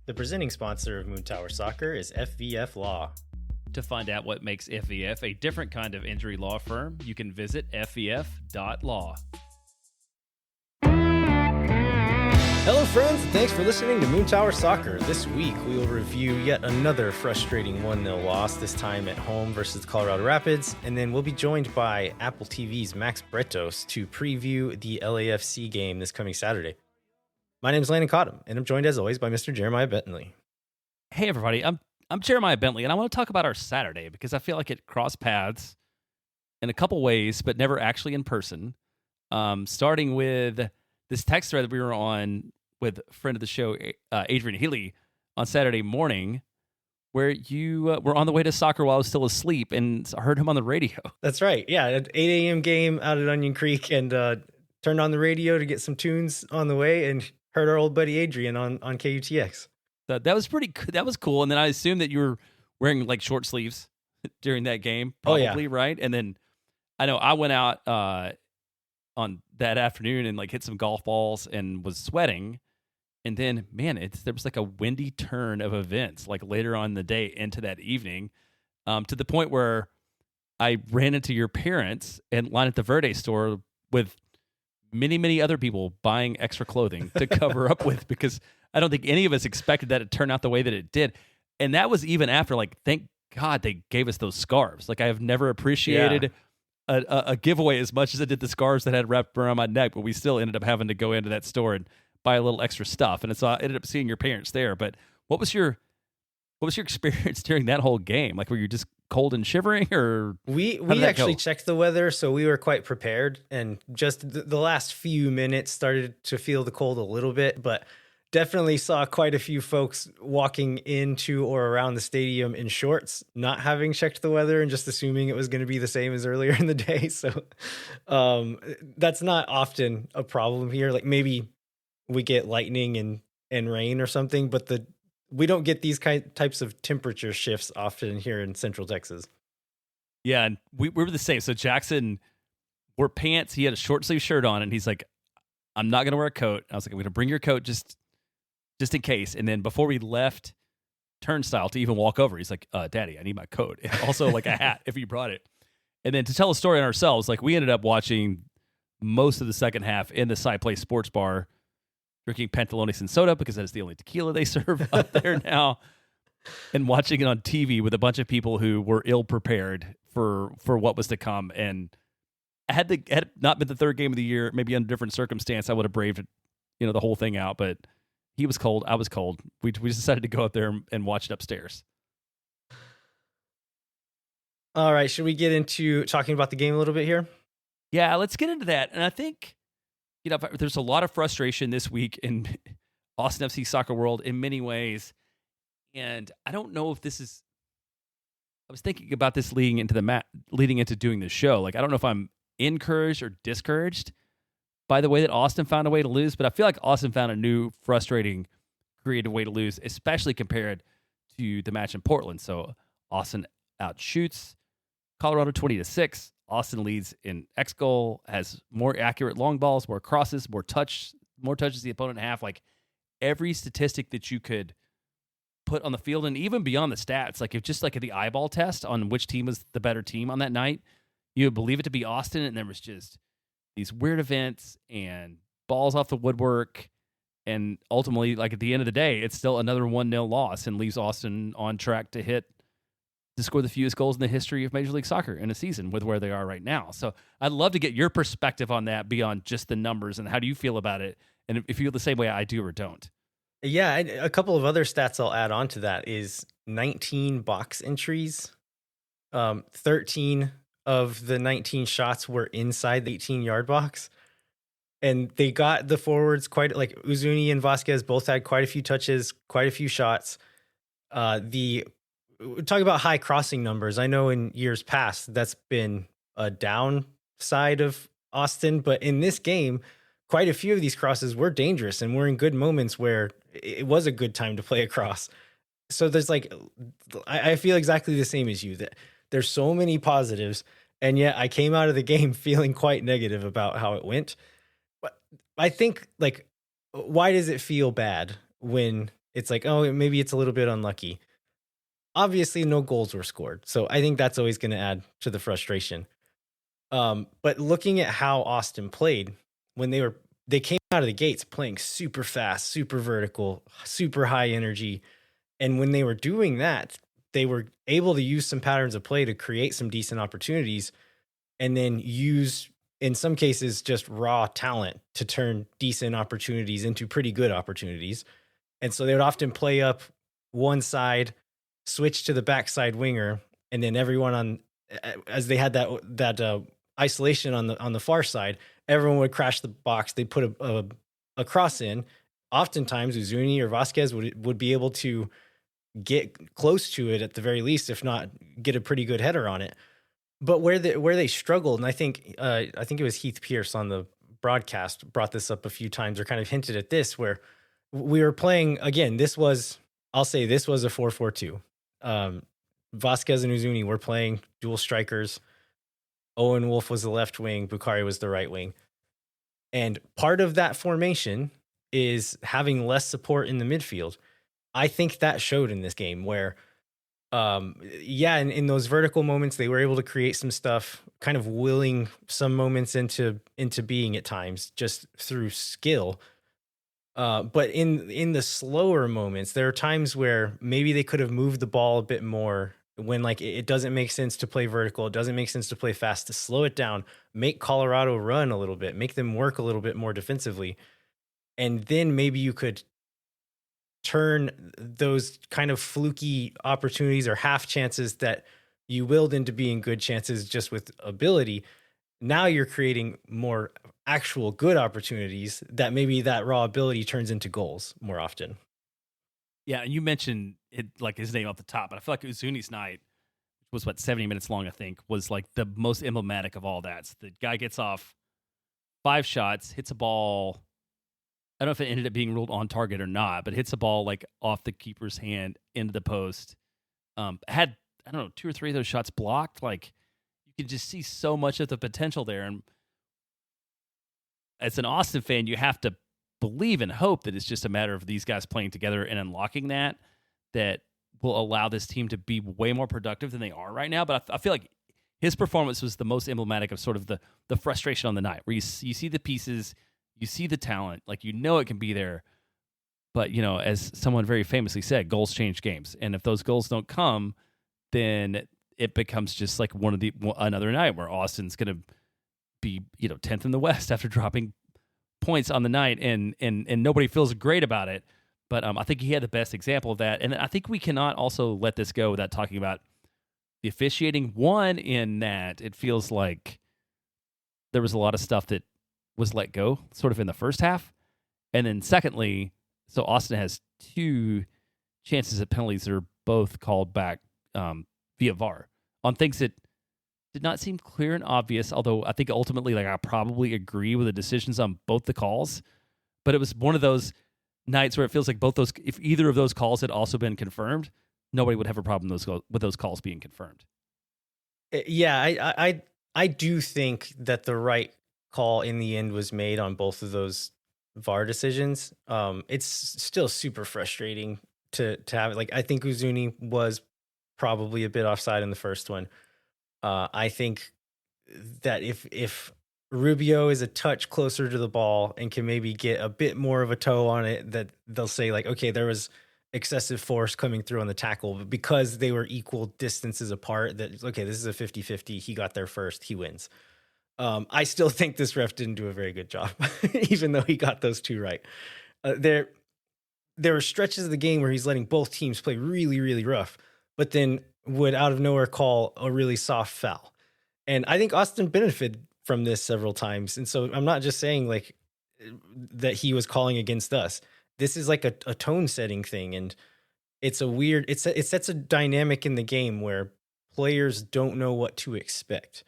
The presenting sponsor of Moon Tower Soccer is FVF Law. To find out what makes FVF a different kind of injury law firm, you can visit fvf.law. Hello friends, and thanks for listening to Moon Tower Soccer. This week we will review yet another frustrating 1-0 loss, this time at home versus Colorado Rapids, and then we'll be joined by Apple TV's Max Bretos to preview the LAFC game this coming Saturday. My name is Landon Cottom, and I'm joined as always by Mr. Jeremiah Bentley. Hey everybody, I'm Jeremiah Bentley, and I want to talk about our Saturday because I feel like it crossed paths in a couple ways, but never actually in person. Starting with this text thread that we were on with a friend of the show, Adrian Healy, on Saturday morning, where you were on the way to soccer while I was still asleep and heard him on the radio. That's right. Yeah, an 8 a.m. game out at Onion Creek, and turned on the radio to get some tunes on the way and heard our old buddy Adrian on KUTX. So that was that was cool. And then I assumed that you were wearing like short sleeves during that game, probably, right? And then I know I went out on that afternoon and like hit some golf balls and was sweating. And then, man, there was like a windy turn of events like later on in the day into that evening, to the point where I ran into your parents and line at the Verde store with many, many other people buying extra clothing to cover up with, because I don't think any of us expected that to turn out the way that it did. And that was even after, like, thank God they gave us those scarves. Like, I have never appreciated a giveaway as much as I did the scarves that I had wrapped around my neck, but we still ended up having to go into that store and buy a little extra stuff. And so I ended up seeing your parents there. But what was your experience during that whole game? Like, were you just cold and shivering, or we actually checked the weather, so we were quite prepared, and just the last few minutes started to feel the cold a little bit, but definitely saw quite a few folks walking into or around the stadium in shorts, not having checked the weather and just assuming it was going to be the same as earlier in the day. So that's not often a problem here. Like, maybe we get lightning and rain or something, but we don't get these types of temperature shifts often here in Central Texas. Yeah, and we were the same. So Jackson wore pants. He had a short sleeve shirt on, and he's like, "I'm not going to wear a coat." I was like, "I'm going to bring your coat just in case." And then before we left Turnstile to even walk over, he's like, "Daddy, I need my coat, and also like a hat if you brought it." And then to tell a story on ourselves, like, we ended up watching most of the second half in the Side Place Sports Bar, drinking Pantalones and soda because that's the only tequila they serve up there now, and watching it on TV with a bunch of people who were ill prepared for what was to come. And had it not been the third game of the year, maybe under different circumstance, I would have braved the whole thing out. But he was cold, I was cold. We just decided to go up there and watch it upstairs. All right, should we get into talking about the game a little bit here? Yeah, let's get into that. And I think there's a lot of frustration this week in Austin FC soccer world in many ways. And I don't know if this is, I was thinking about this leading into doing the show. Like, I don't know if I'm encouraged or discouraged by the way that Austin found a way to lose, but I feel like Austin found a new, frustrating, creative way to lose, especially compared to the match in Portland. So Austin outshoots Colorado 20-6. Austin leads in X goal, has more accurate long balls, more crosses, more touches the opponent in half. Like, every statistic that you could put on the field, and even beyond the stats, like, if just like the eyeball test on which team was the better team on that night, you would believe it to be Austin. And there was just these weird events and balls off the woodwork. And ultimately, like, at the end of the day, it's still another 1-0 loss and leaves Austin on track to score the fewest goals in the history of Major League Soccer in a season with where they are right now. So I'd love to get your perspective on that beyond just the numbers, and how do you feel about it? And if you feel the same way I do or don't. Yeah, a couple of other stats I'll add on to that is 19 box entries. 13 of the 19 shots were inside the 18-yard box. And they got the forwards like Uzuni and Vasquez both had quite a few touches, quite a few shots. Talk about high crossing numbers. I know in years past that's been a downside of Austin, but in this game, quite a few of these crosses were dangerous and were in good moments where it was a good time to play a cross. So there's I feel exactly the same as you, that there's so many positives, and yet I came out of the game feeling quite negative about how it went. But I think, like, why does it feel bad when it's like, oh, maybe it's a little bit unlucky. Obviously, no goals were scored. So I think that's always going to add to the frustration. But looking at how Austin played when they came out of the gates playing super fast, super vertical, super high energy. And when they were doing that, they were able to use some patterns of play to create some decent opportunities and then use, in some cases, just raw talent to turn decent opportunities into pretty good opportunities. And so they would often play up one side, switch to the backside winger, and then everyone on, as they had that isolation on the far side, everyone would crash the box. They'd put a cross in. Oftentimes, Uzuni or Vasquez would be able to get close to it at the very least, if not get a pretty good header on it. But where they struggled, and I think it was Heath Pierce on the broadcast brought this up a few times, or kind of hinted at this, where we were playing again. I'll say this was a 4-4-2. Vasquez and Uzuni were playing dual strikers. Owen Wolf was the left wing, Bukhari was the right wing. And part of that formation is having less support in the midfield. I think that showed in this game where, in those vertical moments, they were able to create some stuff, kind of willing some moments into being at times just through skill. But in the slower moments, there are times where maybe they could have moved the ball a bit more when like it doesn't make sense to play vertical. It doesn't make sense to play fast, to slow it down, make Colorado run a little bit, make them work a little bit more defensively. And then maybe you could turn those kind of fluky opportunities or half chances that you willed into being good chances just with ability. Now you're creating more actual good opportunities that maybe that raw ability turns into goals more often. Yeah, and you mentioned it like his name off the top, but I feel like Uzuni's night was 70 minutes long, I think, was like the most emblematic of all that. So the guy gets off 5 shots, hits a ball. I don't know if it ended up being ruled on target or not, but hits a ball like off the keeper's hand into the post. Had, I don't know, 2 or 3 of those shots blocked. Like, you can just see so much of the potential there. And as an Austin fan, you have to believe and hope that it's just a matter of these guys playing together and unlocking that will allow this team to be way more productive than they are right now. But I feel like his performance was the most emblematic of sort of the frustration on the night, where you see the pieces, you see the talent, like it can be there. But, as someone very famously said, goals change games. And if those goals don't come, then it becomes just like another night where Austin's going to be, 10th in the West after dropping points on the night, and nobody feels great about it. But I think he had the best example of that. And I think we cannot also let this go without talking about the officiating. One, in that it feels like there was a lot of stuff that was let go sort of in the first half. And then secondly, so Austin has 2 chances at penalties that are both called back via VAR on things that did not seem clear and obvious, although I think ultimately, I probably agree with the decisions on both the calls. But it was one of those nights where it feels like if either of those calls had also been confirmed, nobody would have a problem with those calls being confirmed. Yeah, I do think that the right call in the end was made on both of those VAR decisions. It's still super frustrating to have it. Like, I think Uzuni was probably a bit offside in the first one. I think that if Rubio is a touch closer to the ball and can maybe get a bit more of a toe on it, that they'll say like, okay, there was excessive force coming through on the tackle, but because they were equal distances apart, that, okay, this is a 50-50. He got there first. He wins. I still think this ref didn't do a very good job, even though he got those 2 right. There were stretches of the game where he's letting both teams play really, really rough, but then would out of nowhere call a really soft foul. And I think Austin benefited from this several times. And so I'm not just saying like that he was calling against us. This is like a tone setting thing. And it's it sets a dynamic in the game where players don't know what to expect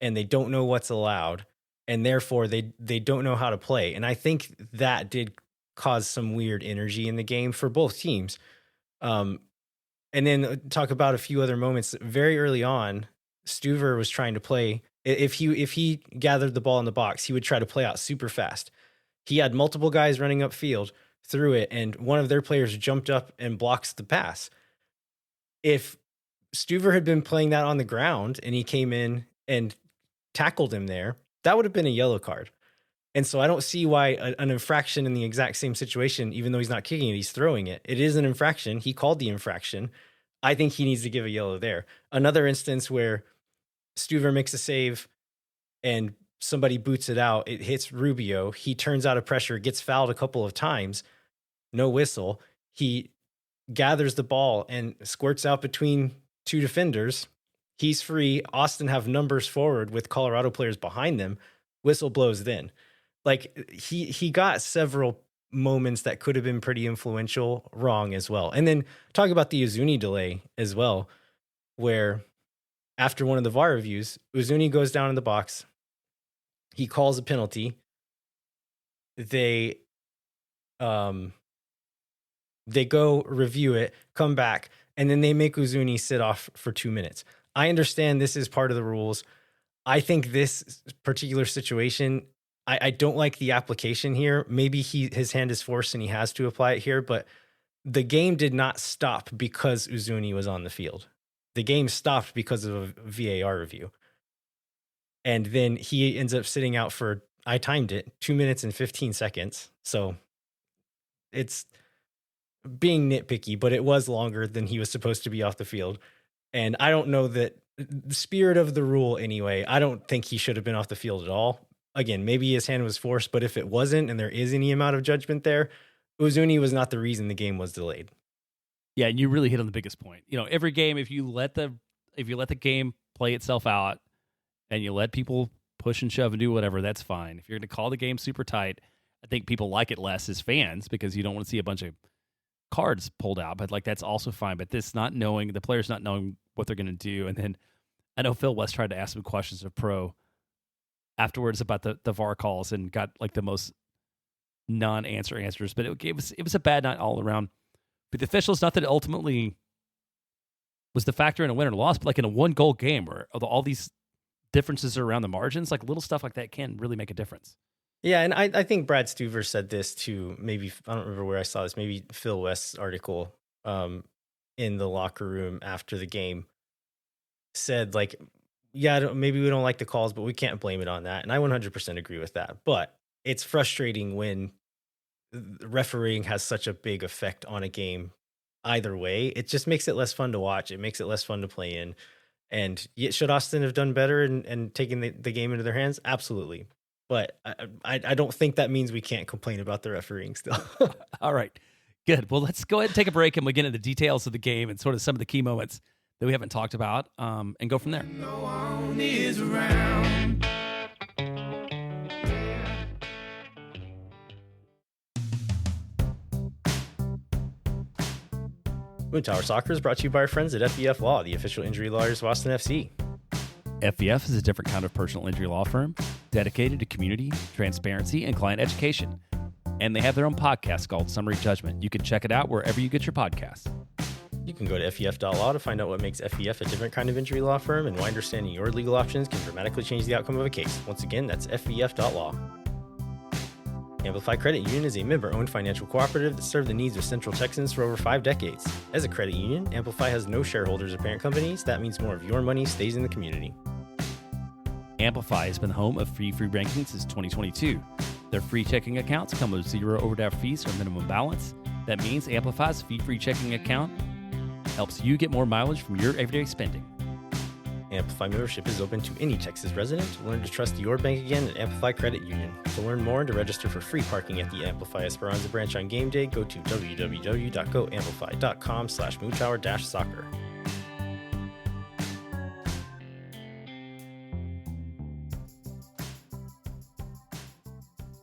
and they don't know what's allowed. And therefore they don't know how to play. And I think that did cause some weird energy in the game for both teams. And then talk about a few other moments. Very early on, Stuver was trying to play. If he gathered the ball in the box, he would try to play out super fast. He had multiple guys running upfield, through it, and one of their players jumped up and blocks the pass. If Stuver had been playing that on the ground and he came in and tackled him there, that would have been a yellow card. And so I don't see why an infraction in the exact same situation, even though he's not kicking it, he's throwing it. It is an infraction. He called the infraction. I think he needs to give a yellow there. Another instance where Stuver makes a save and somebody boots it out. It hits Rubio. He turns out of pressure, gets fouled a couple of times. No whistle. He gathers the ball and squirts out between two defenders. He's free. Austin have numbers forward with Colorado players behind them. Whistle blows then. Like he got several moments that could have been pretty influential wrong as well. And then talk about the Uzuni delay as well, where after one of the VAR reviews, Uzuni goes down in the box. He calls a penalty. They go review it, come back, and then they make Uzuni sit off for 2 minutes. I understand this is part of the rules. I think this particular situation, I don't like the application here. Maybe his hand is forced and he has to apply it here, but the game did not stop because Uzuni was on the field. The game stopped because of a VAR review. And then he ends up sitting out for, I timed it, 2 minutes and 15 seconds. So it's being nitpicky, but it was longer than he was supposed to be off the field. And I don't know that the spirit of the rule anyway, I don't think he should have been off the field at all. Again, maybe his hand was forced, but if it wasn't and there is any amount of judgment there, Uzuni was not the reason the game was delayed. Yeah, and you really hit on the biggest point. You know, every game, if you let the game play itself out and you let people push and shove and do whatever, that's fine. If you're going to call the game super tight, I think people like it less as fans because you don't want to see a bunch of cards pulled out. But like that's also fine. But this not knowing the players not knowing what they're going to do, and then I know Phil West tried to ask some questions of Pro afterwards about the VAR calls and got like the most non-answer answers. But it was a bad night all around. But the officials, not that it ultimately was the factor in a win or loss, but like in a 1-goal game where all these differences are around the margins, like little stuff like that can really make a difference. Yeah, and I think Brad Stuver said this too. Maybe, I don't remember where I saw this, maybe Phil West's article in the locker room after the game said like, yeah, maybe we don't like the calls, but we can't blame it on that. And I 100% agree with that. But it's frustrating when refereeing has such a big effect on a game either way. It just makes it less fun to watch. It makes it less fun to play in. And should Austin have done better and taken the game into their hands? Absolutely. But I don't think that means we can't complain about the refereeing still. All right, good. Well, let's go ahead and take a break and we get into the details of the game and sort of some of the key moments that we haven't talked about and go from there. No one is around. Moon Tower Soccer is brought to you by our friends at FEF Law, the official injury lawyers of Austin FC. FEF is a different kind of personal injury law firm dedicated to community, transparency, and client education. And they have their own podcast called Summary Judgment. You can check it out wherever you get your podcasts. You can go to FEF.law to find out what makes FEF a different kind of injury law firm and why understanding your legal options can dramatically change the outcome of a case. Once again, that's FEF.law. Amplify Credit Union is a member-owned financial cooperative that served the needs of Central Texans for over 5 decades. As a credit union, Amplify has no shareholders or parent companies. That means more of your money stays in the community. Amplify has been the home of free banking since 2022. Their free checking accounts come with 0 overdraft fees or minimum balance. That means Amplify's fee-free checking account helps you get more mileage from your everyday spending. Amplify membership is open to any Texas resident. Learn to trust your bank again at Amplify Credit Union. To learn more and to register for free parking at the Amplify Esperanza branch on game day, go to www.goamplify.com/moontower-soccer.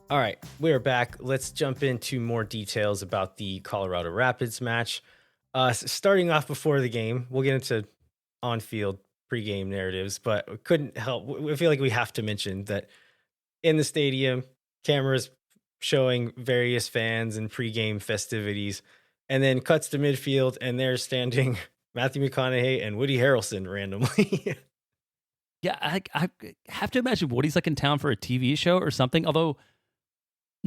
All right, we're back. Let's jump into more details about the Colorado Rapids match. Starting off before the game, we'll get into on-field pregame narratives, but we couldn't help. I feel like we have to mention that in the stadium, cameras showing various fans and pregame festivities, and then cuts to midfield, and they're standing Matthew McConaughey and Woody Harrelson randomly. Yeah, I have to imagine Woody's like in town for a TV show or something, although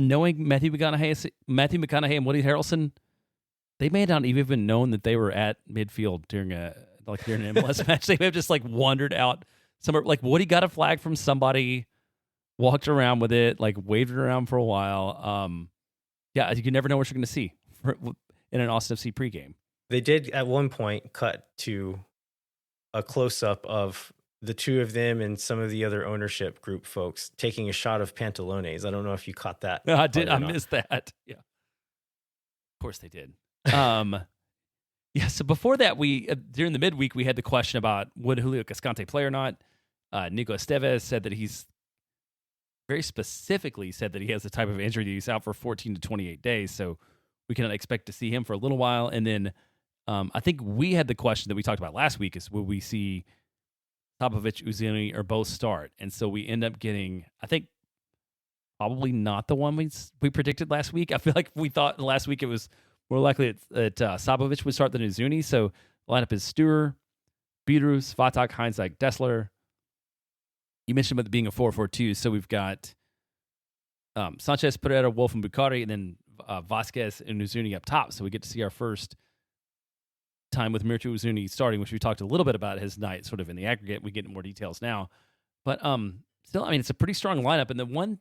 knowing Matthew McConaughey and Woody Harrelson, they may not have even known that they were at midfield during an MLS match. They may have just like wandered out somewhere. Like Woody got a flag from somebody, walked around with it, like waved it around for a while. Yeah, you never know what you're going to see in an Austin FC pregame. They did at one point cut to a close up of the two of them and some of the other ownership group folks taking a shot of Pantalones. I don't know if you caught that. I did. I missed that. Yeah. Of course they did. Yeah. So before that, during the midweek, we had the question about would Julio Cascante play or not. Nico Estevez said that he's very specifically said that he has the type of injury that he's out for 14 to 28 days. So we cannot expect to see him for a little while. And then I think we had the question that we talked about last week is will we see Popovich, Uzuni, or both start? And so we end up getting, I think, probably not the one we predicted last week. I feel like we thought last week it was more likely that Sabovic would start than Uzuni. So the lineup is Stuer, Biedrus, Vatak, Heinzek, Dessler. You mentioned about it being a 4-4-2. So we've got Sanchez, Pereira, Wolf, and Bukhari, and then Vasquez and Uzuni up top. So we get to see our first time with Mircea Uzuni starting, which we talked a little bit about his night, sort of in the aggregate. We get more details now. But still, I mean, it's a pretty strong lineup. And the one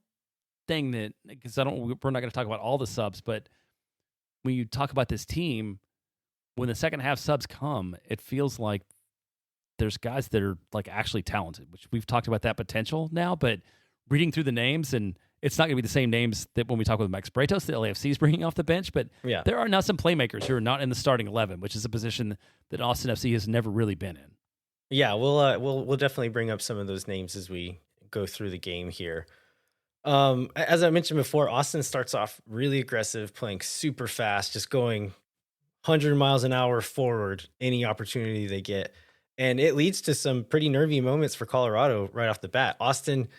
thing that, because we're not going to talk about all the subs, but when you talk about this team, when the second half subs come, it feels like there's guys that are like actually talented, which we've talked about that potential now, but reading through the names, and it's not going to be the same names that when we talk with Max Bretos, the LAFC is bringing off the bench, but there are now some playmakers who are not in the starting 11, which is a position that Austin FC has never really been in. Yeah, we'll definitely bring up some of those names as we go through the game here. As I mentioned before, Austin starts off really aggressive, playing super fast, just going 100 miles an hour forward any opportunity they get. And it leads to some pretty nervy moments for Colorado right off the bat. Austin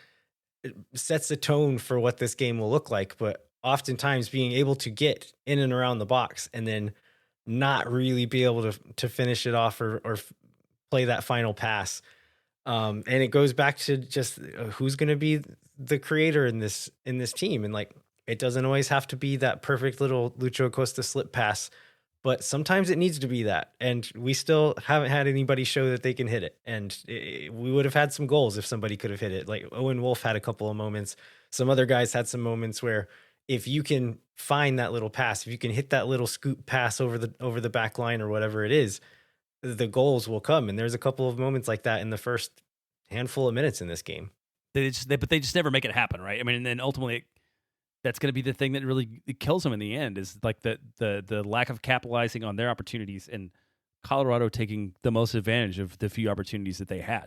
sets the tone for what this game will look like, but oftentimes being able to get in and around the box and then not really be able to finish it off or play that final pass. And it goes back to just who's going to be the creator in this team. And like, it doesn't always have to be that perfect little Lucho Acosta slip pass, but sometimes it needs to be that. And we still haven't had anybody show that they can hit it. And we would have had some goals if somebody could have hit it. Like Owen Wolf had a couple of moments. Some other guys had some moments where if you can find that little pass, if you can hit that little scoop pass over the back line or whatever it is, the goals will come. And there's a couple of moments like that in the first handful of minutes in this game. But they just never make it happen, right? I mean, and then ultimately that's going to be the thing that really kills them in the end is like the lack of capitalizing on their opportunities and Colorado taking the most advantage of the few opportunities that they had.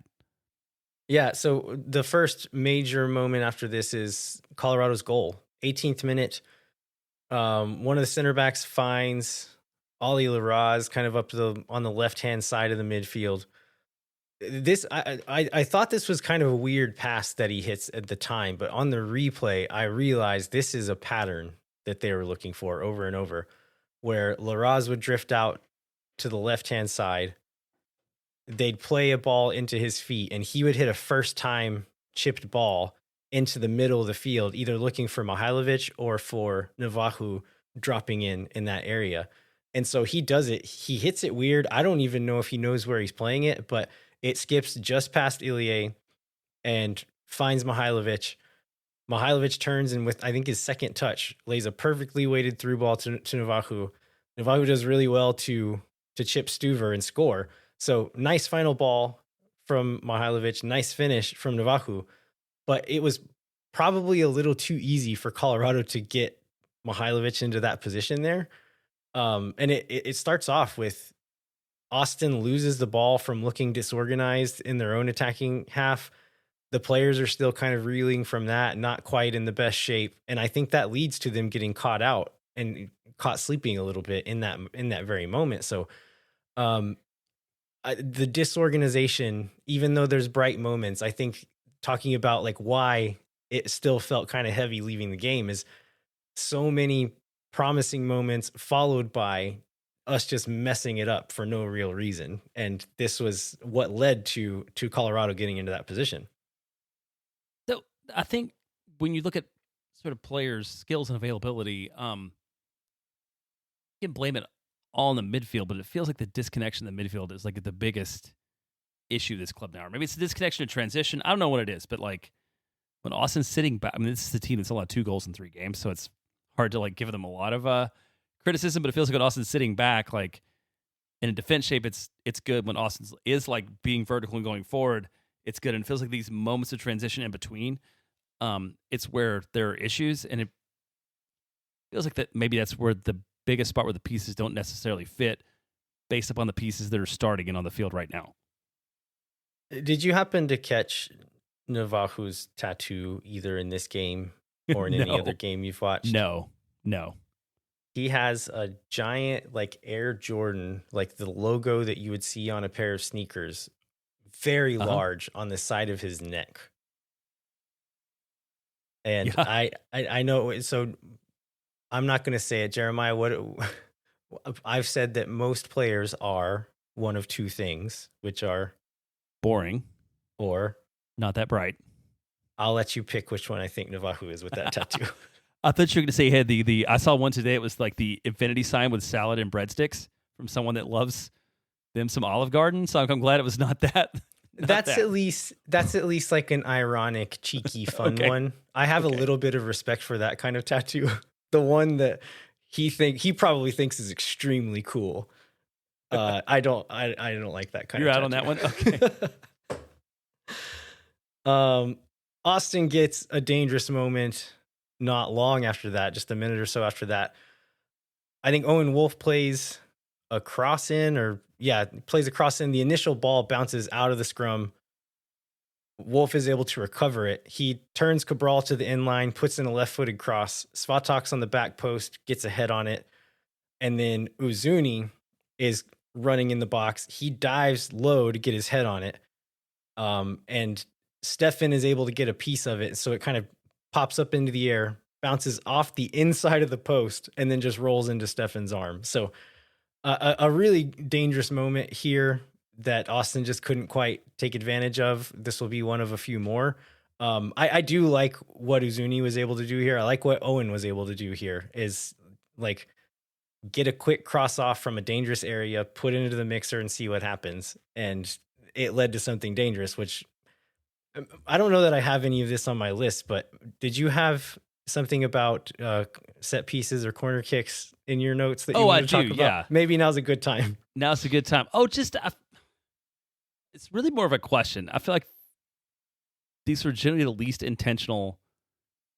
Yeah, so the first major moment after this is Colorado's goal. 18th minute, one of the center backs finds Oli Larraz kind of on the left-hand side of the midfield. This I thought this was kind of a weird pass that he hits at the time, but on the replay, I realized this is a pattern that they were looking for over and over, where Larraz would drift out to the left-hand side. They'd play a ball into his feet, and he would hit a first-time chipped ball into the middle of the field, either looking for Mihailovic or for Navajo dropping in that area. And so he does it. He hits it weird. I don't even know if he knows where he's playing it, but it skips just past Ilie and finds Mihailovic. Mihailovic turns and with, I think, his second touch, lays a perfectly weighted through ball to Navajo. Navajo does really well to chip Stuver and score. So nice final ball from Mihailovic, nice finish from Navajo. But it was probably a little too easy for Colorado to get Mihailovic into that position there. And it starts off with Austin loses the ball from looking disorganized in their own attacking half. The players are still kind of reeling from that, not quite in the best shape. And I think that leads to them getting caught out and caught sleeping a little bit in that very moment. So the disorganization, even though there's bright moments, I think talking about like why it still felt kind of heavy leaving the game is so many promising moments followed by us just messing it up for no real reason. And this was what led to Colorado getting into that position. So I think when you look at sort of players' skills and availability. You can blame it all in the midfield, but it feels like the disconnection in the midfield is like the biggest issue this club now. Or maybe it's the disconnection in transition. I don't know what it is, but like when Austin's sitting back, I mean, this is the team that's allowed 2 goals in 3 games, so it's hard to like give them a lot of criticism. But it feels like when Austin's sitting back, like in a defense shape, it's good. When Austin is like being vertical and going forward, it's good. And it feels like these moments of transition in between, it's where there are issues, and it feels like that maybe that's where the biggest spot where the pieces don't necessarily fit based upon the pieces that are starting and on the field right now. Did you happen to catch Navaju's tattoo either in this game or in any other game you've watched? No. He has a giant like Air Jordan, like the logo that you would see on a pair of sneakers, very large on the side of his neck. And yeah. I know, so I'm not going to say it, Jeremiah. I've said that most players are one of 2 things, which are boring or not that bright. I'll let you pick which one I think Navajo is with that tattoo. I thought you were going to say, hey, the I saw one today. It was like the infinity sign with salad and breadsticks from someone that loves them some Olive Garden. So I'm glad it was not that. That's at least like an ironic, cheeky, fun one. I have a little bit of respect for that kind of tattoo. The one that he probably thinks is extremely cool. I don't like that kind You're of tattoo. You're out on that one? Okay. Austin gets a dangerous moment not long after that, just a minute or so after that. I think Owen Wolf plays a cross in, plays a cross in. The initial ball bounces out of the scrum. Wolf is able to recover it. He turns Cabral to the inline, puts in a left-footed cross. Svatak's on the back post, gets a head on it. And then Uzuni is running in the box. He dives low to get his head on it. And Stefan is able to get a piece of it. So it kind of pops up into the air, bounces off the inside of the post, and then just rolls into Stefan's arm. So a really dangerous moment here that Austin just couldn't quite take advantage of. This will be one of a few more. I do like what Uzuni was able to do here. I like what Owen was able to do here is like get a quick cross off from a dangerous area, put it into the mixer and see what happens. And it led to something dangerous, which I don't know that I have any of this on my list, but did you have something about set pieces or corner kicks in your notes that you want to talk about? Yeah. Maybe now's a good time. Now's a good time. It's really more of a question. I feel like these were generally the least intentional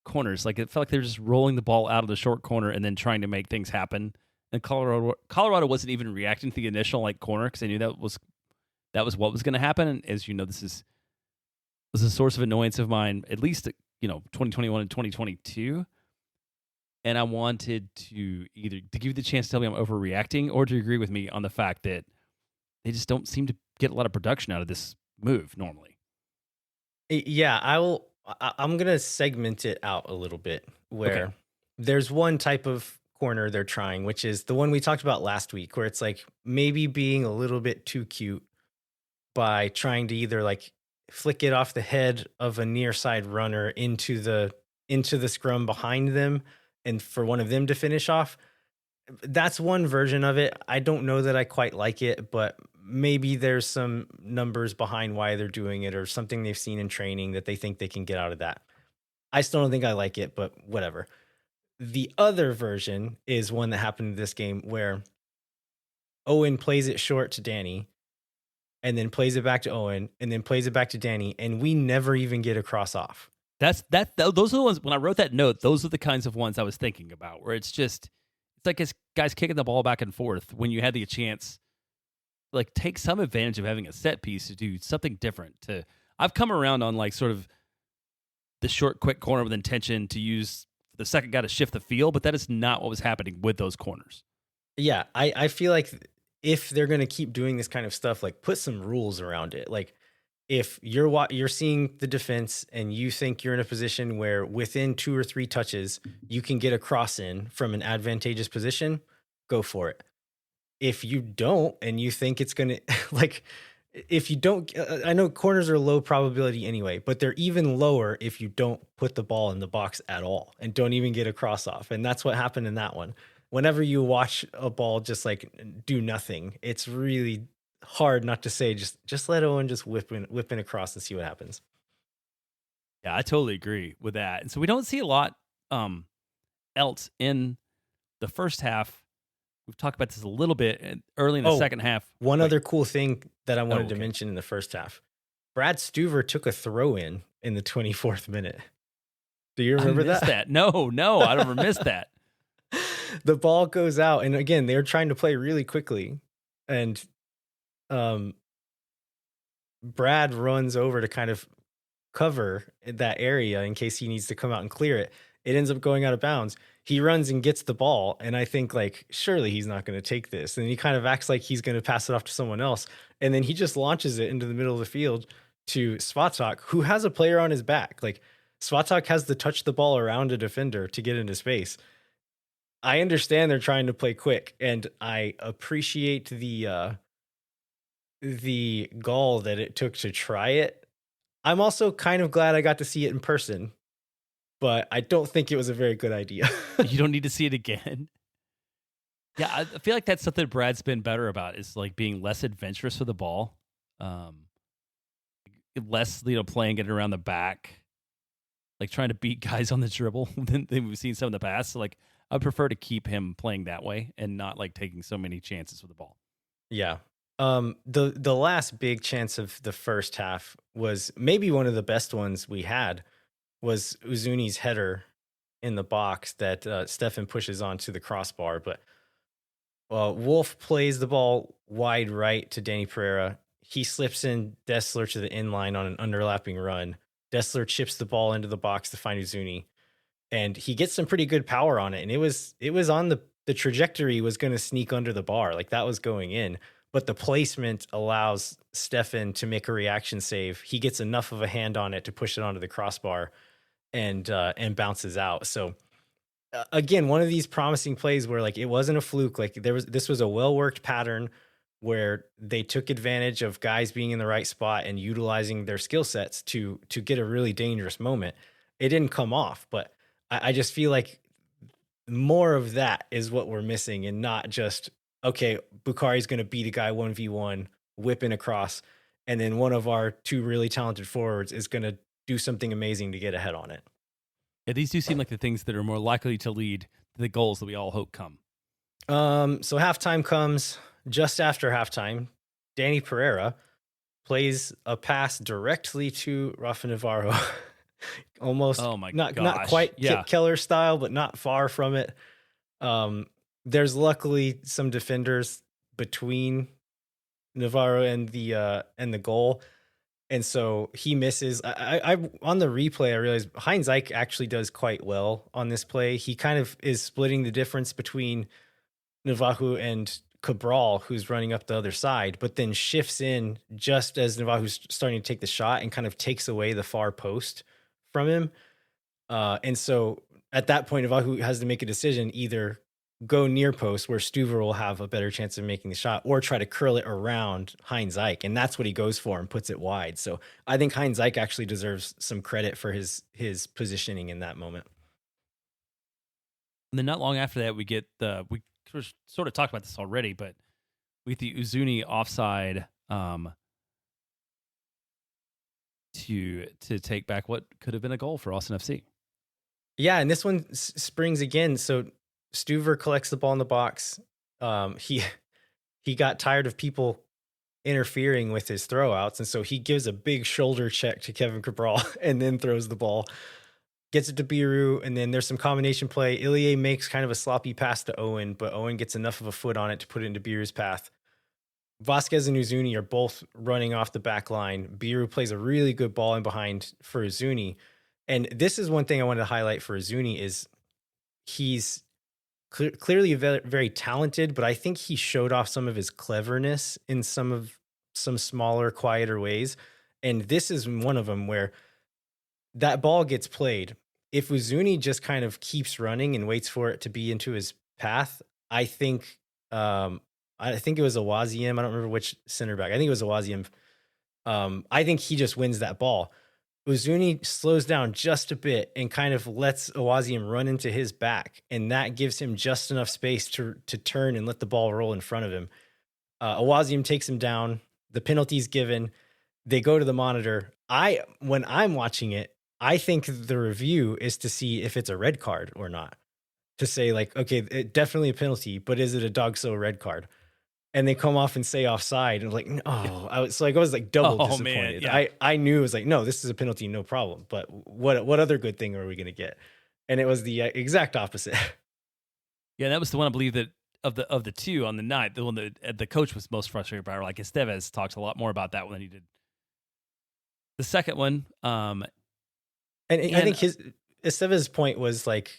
corners. Like it felt like they're just rolling the ball out of the short corner and then trying to make things happen. And Colorado wasn't even reacting to the initial like corner because they knew that was what was going to happen. And as you know, this was a source of annoyance of mine, at least 2021 and 2022. And I wanted to either to give you the chance to tell me I'm overreacting or to agree with me on the fact that they just don't seem to get a lot of production out of this move normally. Yeah, I'm going to segment it out a little bit where there's one type of corner they're trying, which is the one we talked about last week, where it's like maybe being a little bit too cute by trying to either like flick it off the head of a near side runner into the scrum behind them and for one of them to finish off. That's one version of it. I don't know that I quite like it, but maybe there's some numbers behind why they're doing it or something they've seen in training that they think they can get out of that. I still don't think I like it, but whatever. The other version is one that happened in this game where Owen plays it short to Danny and then plays it back to Owen and then plays it back to Danny, and we never even get a cross off. Those are the ones, when I wrote that note, those are the kinds of ones I was thinking about, where it's like it's guys kicking the ball back and forth when you had the chance, like take some advantage of having a set piece to do something different. I've come around on like sort of the short, quick corner with intention to use the second guy to shift the field, but that is not what was happening with those corners. Yeah, I feel like if they're going to keep doing this kind of stuff, like put some rules around it. Like if you're seeing the defense and you think you're in a position where within 2 or 3 touches, you can get a cross in from an advantageous position, go for it. If you don't, and you think it's going to like, if you don't, I know corners are low probability anyway, but they're even lower if you don't put the ball in the box at all and don't even get a cross off. And that's what happened in that one. Whenever you watch a ball just like do nothing, it's really hard not to say just let Owen just whip in across and see what happens. Yeah, I totally agree with that. And so we don't see a lot else in the first half. We've talked about this a little bit early in the second half. One other cool thing that I wanted to okay. mention in the first half. Brad Stuver took a throw in the 24th minute. Do you remember that? No, I don't miss that. The ball goes out, and again, they're trying to play really quickly, and Brad runs over to kind of cover that area in case he needs to come out and clear it. It ends up going out of bounds. He runs and gets the ball, and I think like surely he's not going to take this, and he kind of acts like he's going to pass it off to someone else, and then he just launches it into the middle of the field to Svatak, who has a player on his back. Like Svatak has to touch the ball around a defender to get into space. I understand they're trying to play quick, and I appreciate the gall that it took to try it. I'm also kind of glad I got to see it in person, but I don't think it was a very good idea. You don't need to see it again. Yeah, I feel like that's something Brad's been better about, is like being less adventurous with the ball. Less, playing it around the back, like trying to beat guys on the dribble than we've seen some in the past. So like I prefer to keep him playing that way and not like taking so many chances with the ball. Yeah. The last big chance of the first half was maybe one of the best ones we had, was Uzuni's header in the box that Stefan pushes onto the crossbar. But Wolf plays the ball wide right to Danny Pereira. He slips in Dessler to the inline on an underlapping run. Dessler chips the ball into the box to find Uzuni, and he gets some pretty good power on it. And it was on the trajectory was going to sneak under the bar, like that was going in. But the placement allows Stefan to make a reaction save. He gets enough of a hand on it to push it onto the crossbar and bounces out. So again, one of these promising plays where like it wasn't a fluke. Like this was a well-worked pattern where they took advantage of guys being in the right spot and utilizing their skill sets to get a really dangerous moment. It didn't come off, but I just feel like more of that is what we're missing, and not just, okay, Bukhari's going to beat a guy 1v1, whipping across, and then one of our two really talented forwards is going to do something amazing to get ahead on it. Yeah, these do seem like the things that are more likely to lead to the goals that we all hope come. So halftime comes. Just after halftime, Danny Pereira plays a pass directly to Rafa Navarro. Almost, not quite Kit Keller style, but not far from it. There's luckily some defenders between Navarro and the goal, and so he misses. I on the replay, I realized Heinz Eich actually does quite well on this play. He kind of is splitting the difference between Navajo and Cabral, who's running up the other side, but then shifts in just as Navajo's starting to take the shot and kind of takes away the far post from him. And so at that point, Navajo has to make a decision: either go near post, where Stuver will have a better chance of making the shot, or try to curl it around Heinz Eich. And that's what he goes for and puts it wide. So I think Heinz Eich actually deserves some credit for his positioning in that moment. And then not long after that, we sort of talked about this already, but we get the Uzuni offside to take back what could have been a goal for Austin FC. Yeah, and this one springs again. So Stuver collects the ball in the box. He got tired of people interfering with his throwouts, and so he gives a big shoulder check to Kevin Cabral and then throws the ball. Gets it to Biru, and then there's some combination play. Ilie makes kind of a sloppy pass to Owen, but Owen gets enough of a foot on it to put it into Biru's path. Vasquez and Uzuni are both running off the back line. Biru plays a really good ball in behind for Uzuni. And this is one thing I wanted to highlight for Uzuni is he's clearly very, very talented, but I think he showed off some of his cleverness in some smaller, quieter ways. And this is one of them where that ball gets played. If Uzuni just kind of keeps running and waits for it to be into his path, I think I think it was Awaziem. I don't remember which center back. I think it was Awaziem. I think he just wins that ball. Uzuni slows down just a bit and kind of lets Awaziem run into his back, and that gives him just enough space to turn and let the ball roll in front of him. Awaziem takes him down. The penalty's given. They go to the monitor. When I'm watching it, I think the review is to see if it's a red card or not. To say like, okay, definitely a penalty, but is it a dog so red card? And they come off and say offside, and like, oh, I was like double disappointed. Man, yeah. I knew it was like, no, this is a penalty, no problem. But what other good thing are we going to get? And it was the exact opposite. Yeah, that was the one I believe that of the two on the night, the one that the coach was most frustrated by. Like Estevez talks a lot more about that one than he did the second one. And I think Estevez's point was like,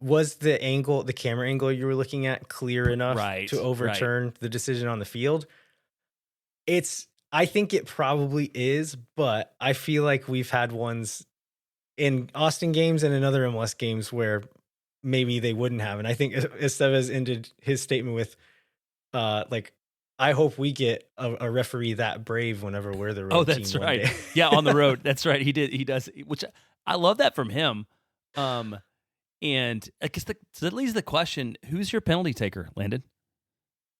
was the camera angle you were looking at clear enough to overturn the decision on the field? I think it probably is, but I feel like we've had ones in Austin games and in other MLS games where maybe they wouldn't have. And I think Estevez ended his statement with, like, I hope we get a referee that brave whenever we're the road team. That's right. Yeah, on the road. That's right. He does, which I love that from him. And I guess that leaves the question: who's your penalty taker, Landon,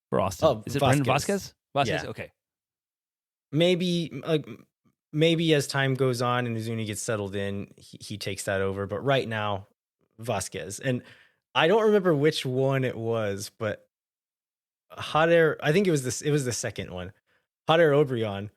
for Austin? Oh, is it Vasquez. Brendan Vasquez? Yeah. Okay. Maybe as time goes on and Uzuni gets settled in, he takes that over. But right now, Vasquez. And I don't remember which one it was, but Hader, I think it was the second one. Hader Obrion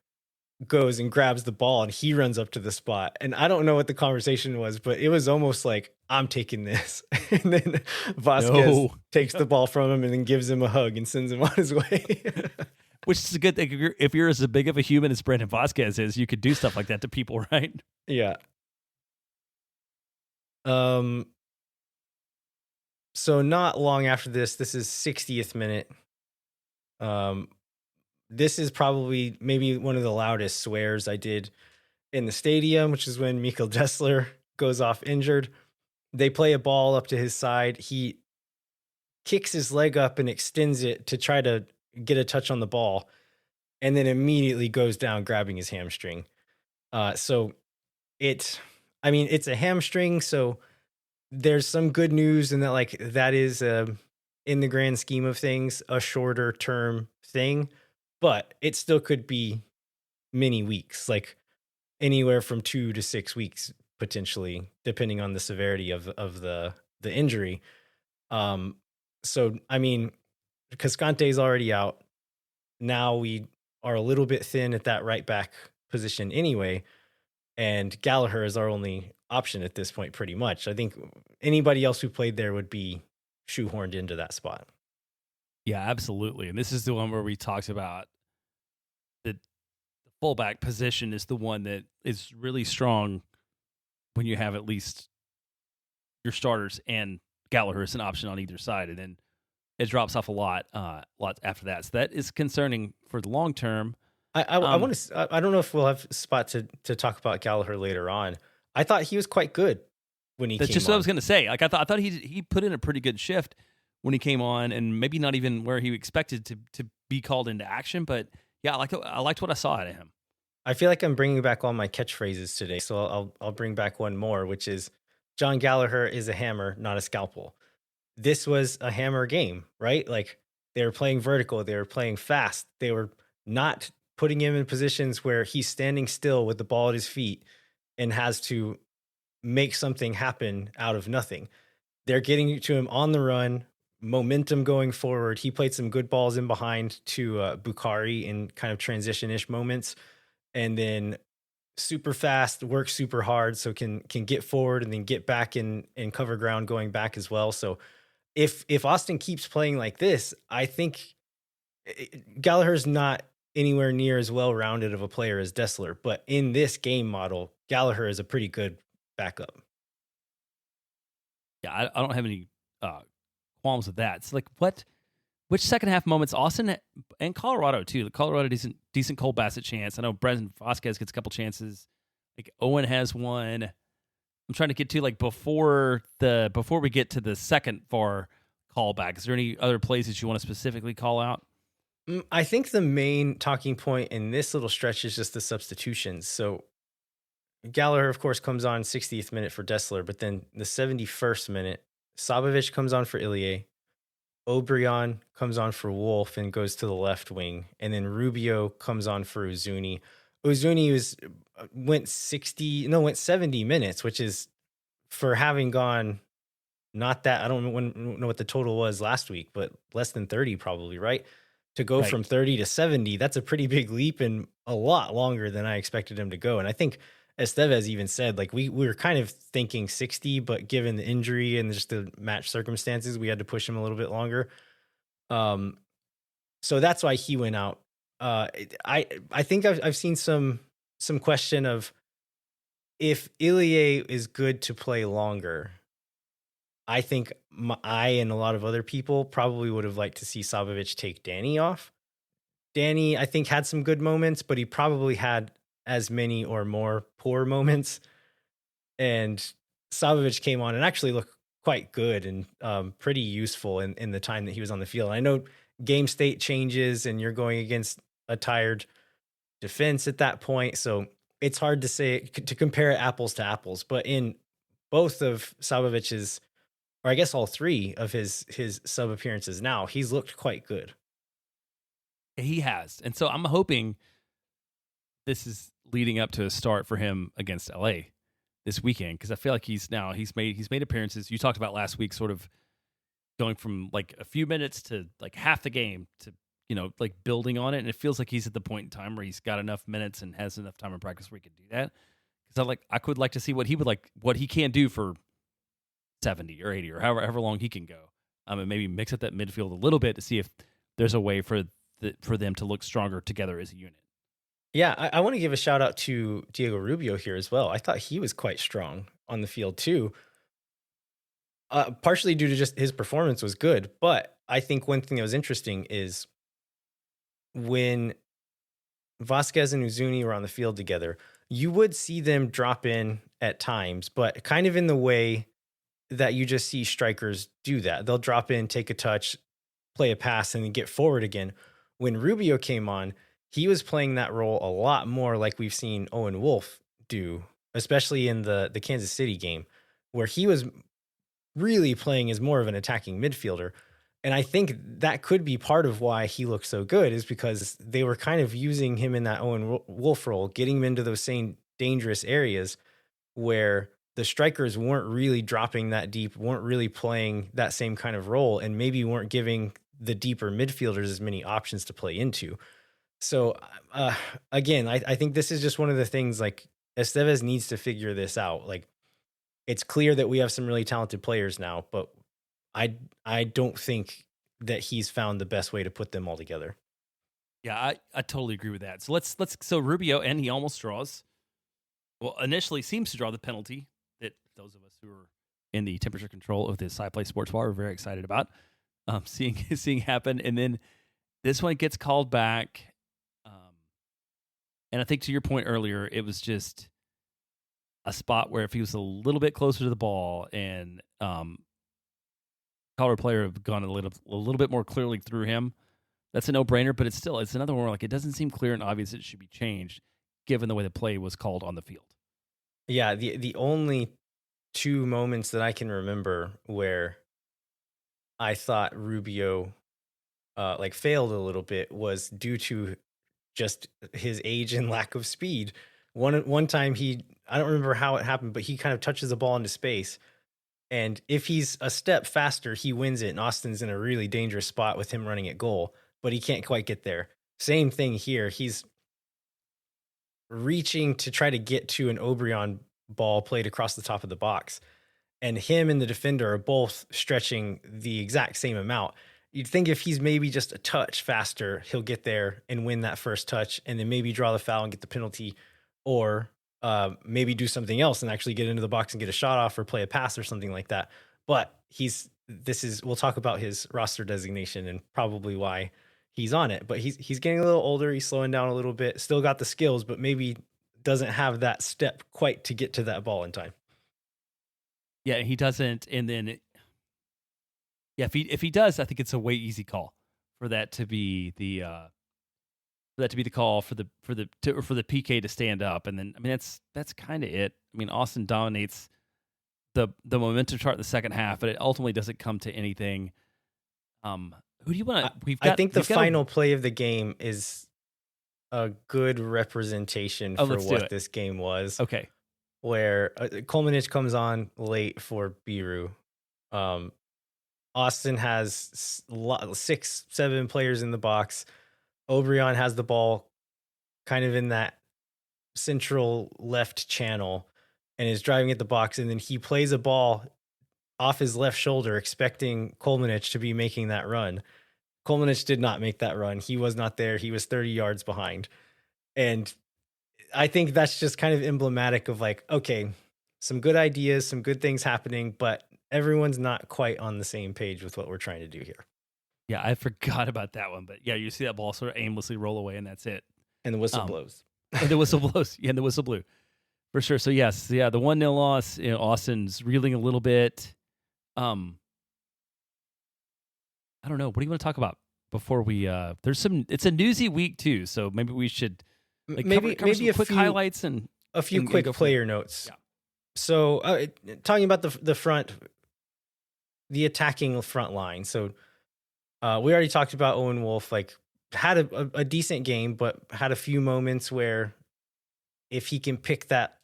goes and grabs the ball and he runs up to the spot. And I don't know what the conversation was, but it was almost like, I'm taking this. And then Vasquez takes the ball from him and then gives him a hug and sends him on his way. Which is a good thing. If you're as big of a human as Brendan Vasquez is, you could do stuff like that to people, right? Yeah. So not long after this is 60th minute. This is probably maybe one of the loudest swears I did in the stadium, which is when Mikkel Dessler goes off injured. They play a ball up to his side. He kicks his leg up and extends it to try to get a touch on the ball, and then immediately goes down grabbing his hamstring. So it's a hamstring, so there's some good news in that, like, that is in the grand scheme of things a shorter term thing, but it still could be many weeks, like anywhere from 2 to 6 weeks potentially, depending on the severity of the injury. So I mean, Cascante's already out. Now we are a little bit thin at that right back position anyway, and Gallagher is our only option at this point, pretty much. I think anybody else who played there would be shoehorned into that spot. Yeah, absolutely. And this is the one where we talked about the fullback position is the one that is really strong when you have at least your starters and Gallagher is an option on either side, and then it drops off a lot after that. So that is concerning for the long term. I want to. I don't know if we'll have a spot to talk about Gallagher later on. I thought he was quite good when he. That's just what I was going to say. Like I thought he put in a pretty good shift when he came on, and maybe not even where he expected to be called into action. But yeah, I liked what I saw out of him. I feel like I'm bringing back all my catchphrases today, so I'll bring back one more, which is John Gallagher is a hammer, not a scalpel. This was a hammer game, right? Like they were playing vertical, they were playing fast, they were not putting him in positions where he's standing still with the ball at his feet and has to make something happen out of nothing. They're getting to him on the run, momentum going forward. He played some good balls in behind to Bukhari in kind of transition-ish moments, and then super fast, works super hard, so can get forward and then get back in cover ground going back as well. So if Austin keeps playing like this, I think Gallagher's not anywhere near as well-rounded of a player as Dessler, but in this game model, Gallagher is a pretty good backup. Yeah, I don't have any qualms with that. It's like which second half moments, Austin and Colorado too. Colorado decent Cole Bassett chance. I know Brendan Vasquez gets a couple chances. Like Owen has one. I'm trying to get to like before we get to the second for callback? Is there any other plays that you want to specifically call out? I think the main talking point in this little stretch is just the substitutions. So Gallagher, of course, comes on 60th minute for Dessler, but then the 71st minute, Sabovic comes on for Ilie. Obrian comes on for Wolf and goes to the left wing, and then Rubio comes on for Uzuni. Uzuni went 70 minutes, which is for having gone not that, I don't know what the total was last week, but less than 30 probably, right? To go Right. from 30 to 70, that's a pretty big leap and a lot longer than I expected him to go. And I think Estevez even said, like, we were kind of thinking 60, but given the injury and just the match circumstances, we had to push him a little bit longer. So that's why he went out. I think I've seen some question of if Ilie is good to play longer. I think I and a lot of other people probably would have liked to see Sabovic take Danny off. Danny, I think, had some good moments, but he probably had as many or more poor moments. And Sabovic came on and actually looked quite good and pretty useful in the time that he was on the field. I know game state changes and you're going against a tired defense at that point. So it's hard to say, to compare apples to apples, but in both of Sabovic's, or I guess all three of his sub appearances now, he's looked quite good. He has. And so I'm hoping this is leading up to a start for him against LA this weekend, because I feel like he's made appearances. You talked about last week, sort of going from like a few minutes to like half the game to, like building on it. And it feels like he's at the point in time where he's got enough minutes and has enough time in practice where he can do that. Because I could like to see what he can do for 70 or 80 or however long he can go. And maybe mix up that midfield a little bit to see if there's a way for them to look stronger together as a unit. Yeah, I want to give a shout out to Diego Rubio here as well. I thought he was quite strong on the field too. Partially due to just his performance was good, but I think one thing that was interesting is when Vasquez and Uzuni were on the field together, you would see them drop in at times, but kind of in the way that you just see strikers do that. They'll drop in, take a touch, play a pass, and then get forward again. When Rubio came on, he was playing that role a lot more like we've seen Owen Wolf do, especially in the Kansas City game, where he was really playing as more of an attacking midfielder. And I think that could be part of why he looked so good, is because they were kind of using him in that Owen Wolf role, getting him into those same dangerous areas where the strikers weren't really dropping that deep, weren't really playing that same kind of role, and maybe weren't giving the deeper midfielders as many options to play into. So again, I think this is just one of the things, like, Estevez needs to figure this out. Like, it's clear that we have some really talented players now, but I don't think that he's found the best way to put them all together. Yeah, I totally agree with that. So so Rubio, and he almost draws. Well, initially seems to draw the penalty that those of us who are in the temperature control of the SciPlay Sports Bar are very excited about seeing happen. And then this one gets called back. And I think to your point earlier, it was just a spot where if he was a little bit closer to the ball and color player have gone a little bit more clearly through him, that's a no-brainer. But it's another one where, like, it doesn't seem clear and obvious it should be changed given the way the play was called on the field. Yeah, the only two moments that I can remember where I thought Rubio like failed a little bit was due to just his age and lack of speed. One time I don't remember how it happened, but he kind of touches the ball into space. And if he's a step faster, he wins it. And Austin's in a really dangerous spot with him running at goal, but he can't quite get there. Same thing here. He's reaching to try to get to an Obrian ball played across the top of the box. And him and the defender are both stretching the exact same amount. You'd think if he's maybe just a touch faster, he'll get there and win that first touch and then maybe draw the foul and get the penalty, or maybe do something else and actually get into the box and get a shot off or play a pass or something like that. But we'll talk about his roster designation and probably why he's on it. But he's getting a little older. He's slowing down a little bit, still got the skills, but maybe doesn't have that step quite to get to that ball in time. Yeah, he doesn't. And then Yeah, if he does, I think it's a way easy call for that to be the call for the PK to stand up, and then I mean that's kind of it. I mean, Austin dominates the momentum chart in the second half, but it ultimately doesn't come to anything. Who do you want to? I think the final play of the game is a good representation for what this game was. Okay, where Kolmanich comes on late for Biru. Austin has 6-7 players in the box. Obrion has the ball kind of in that central left channel and is driving at the box. And then he plays a ball off his left shoulder, expecting Kolmanich to be making that run. Kolmanich did not make that run. He was not there. He was 30 yards behind. And I think that's just kind of emblematic of like, okay, some good ideas, some good things happening, but everyone's not quite on the same page with what we're trying to do here. Yeah, I forgot about that one, but yeah, you see that ball sort of aimlessly roll away, and that's it. And the whistle blows. And the whistle blows. Yeah, and the whistle blew. For sure. So yes, yeah, the 1-0 loss, Austin's reeling a little bit. I don't know. What do you want to talk about before we it's a newsy week too, so maybe we should maybe some quick highlights and a few quick player notes. Yeah. So talking about the front, the attacking front line. So we already talked about Owen Wolf, like had a decent game, but had a few moments where if he can pick that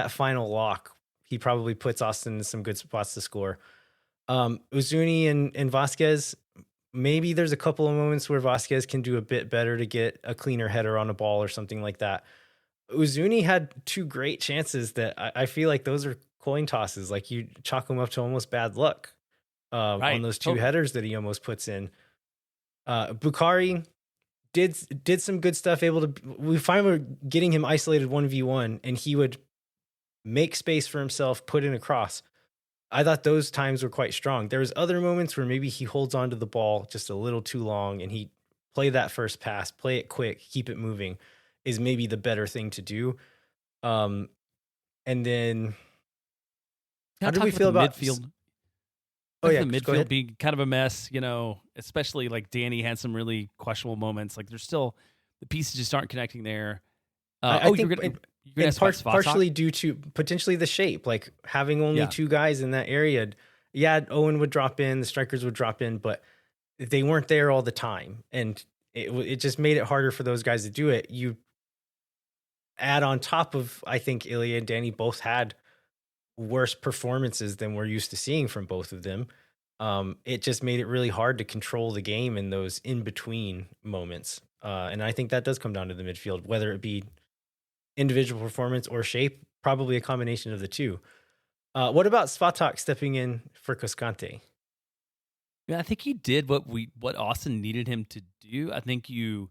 final lock, he probably puts Austin in some good spots to score. Uzuni and Vasquez, maybe there's a couple of moments where Vasquez can do a bit better to get a cleaner header on a ball or something like that. Uzuni had 2 great chances that I feel like those are coin tosses. Like you chalk them up to almost bad luck on those 2 headers that he almost puts in. Bukhari did some good stuff. We finally were getting him isolated 1v1, and he would make space for himself, put in a cross. I thought those times were quite strong. There's other moments where maybe he holds onto the ball just a little too long, and he play that first pass, play it quick, keep it moving is maybe the better thing to do. And then how do we feel about midfield? Oh yeah, the midfield being kind of a mess, especially like Danny had some really questionable moments. Like there's still the pieces just aren't connecting there. I think partially due to potentially the shape, like having only 2 guys in that area. Yeah, Owen would drop in, the strikers would drop in, but they weren't there all the time, and it just made it harder for those guys to do it. You add on top of, I think Ilya and Danny both had worse performances than we're used to seeing from both of them. It just made it really hard to control the game in those in-between moments. And I think that does come down to the midfield, whether it be individual performance or shape, probably a combination of the 2. What about Svatak stepping in for Cascante? Yeah, I think he did what Austin needed him to do. I think in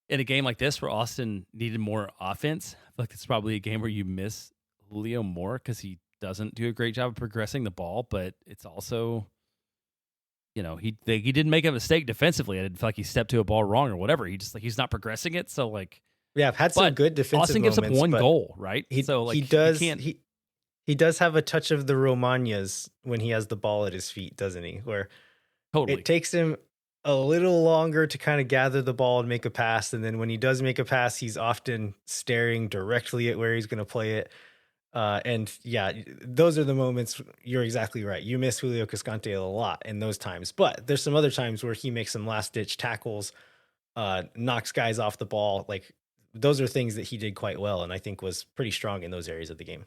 a game like this where Austin needed more offense, I feel like it's probably a game where you miss Julio more because he doesn't do a great job of progressing the ball, but it's also, he didn't make a mistake defensively. I didn't feel like he stepped to a ball wrong or whatever. He's not progressing it. So like, yeah, I've had some good defensive Austin moments. Austin gives up 1 goal, right? He does have a touch of the Romagnas when he has the ball at his feet, doesn't he? Where it takes him a little longer to kind of gather the ball and make a pass. And then when he does make a pass, he's often staring directly at where he's going to play it. And yeah, those are the moments. You're exactly right. You miss Julio Cascante a lot in those times, but there's some other times where he makes some last ditch tackles, knocks guys off the ball. Like those are things that he did quite well, and I think was pretty strong in those areas of the game.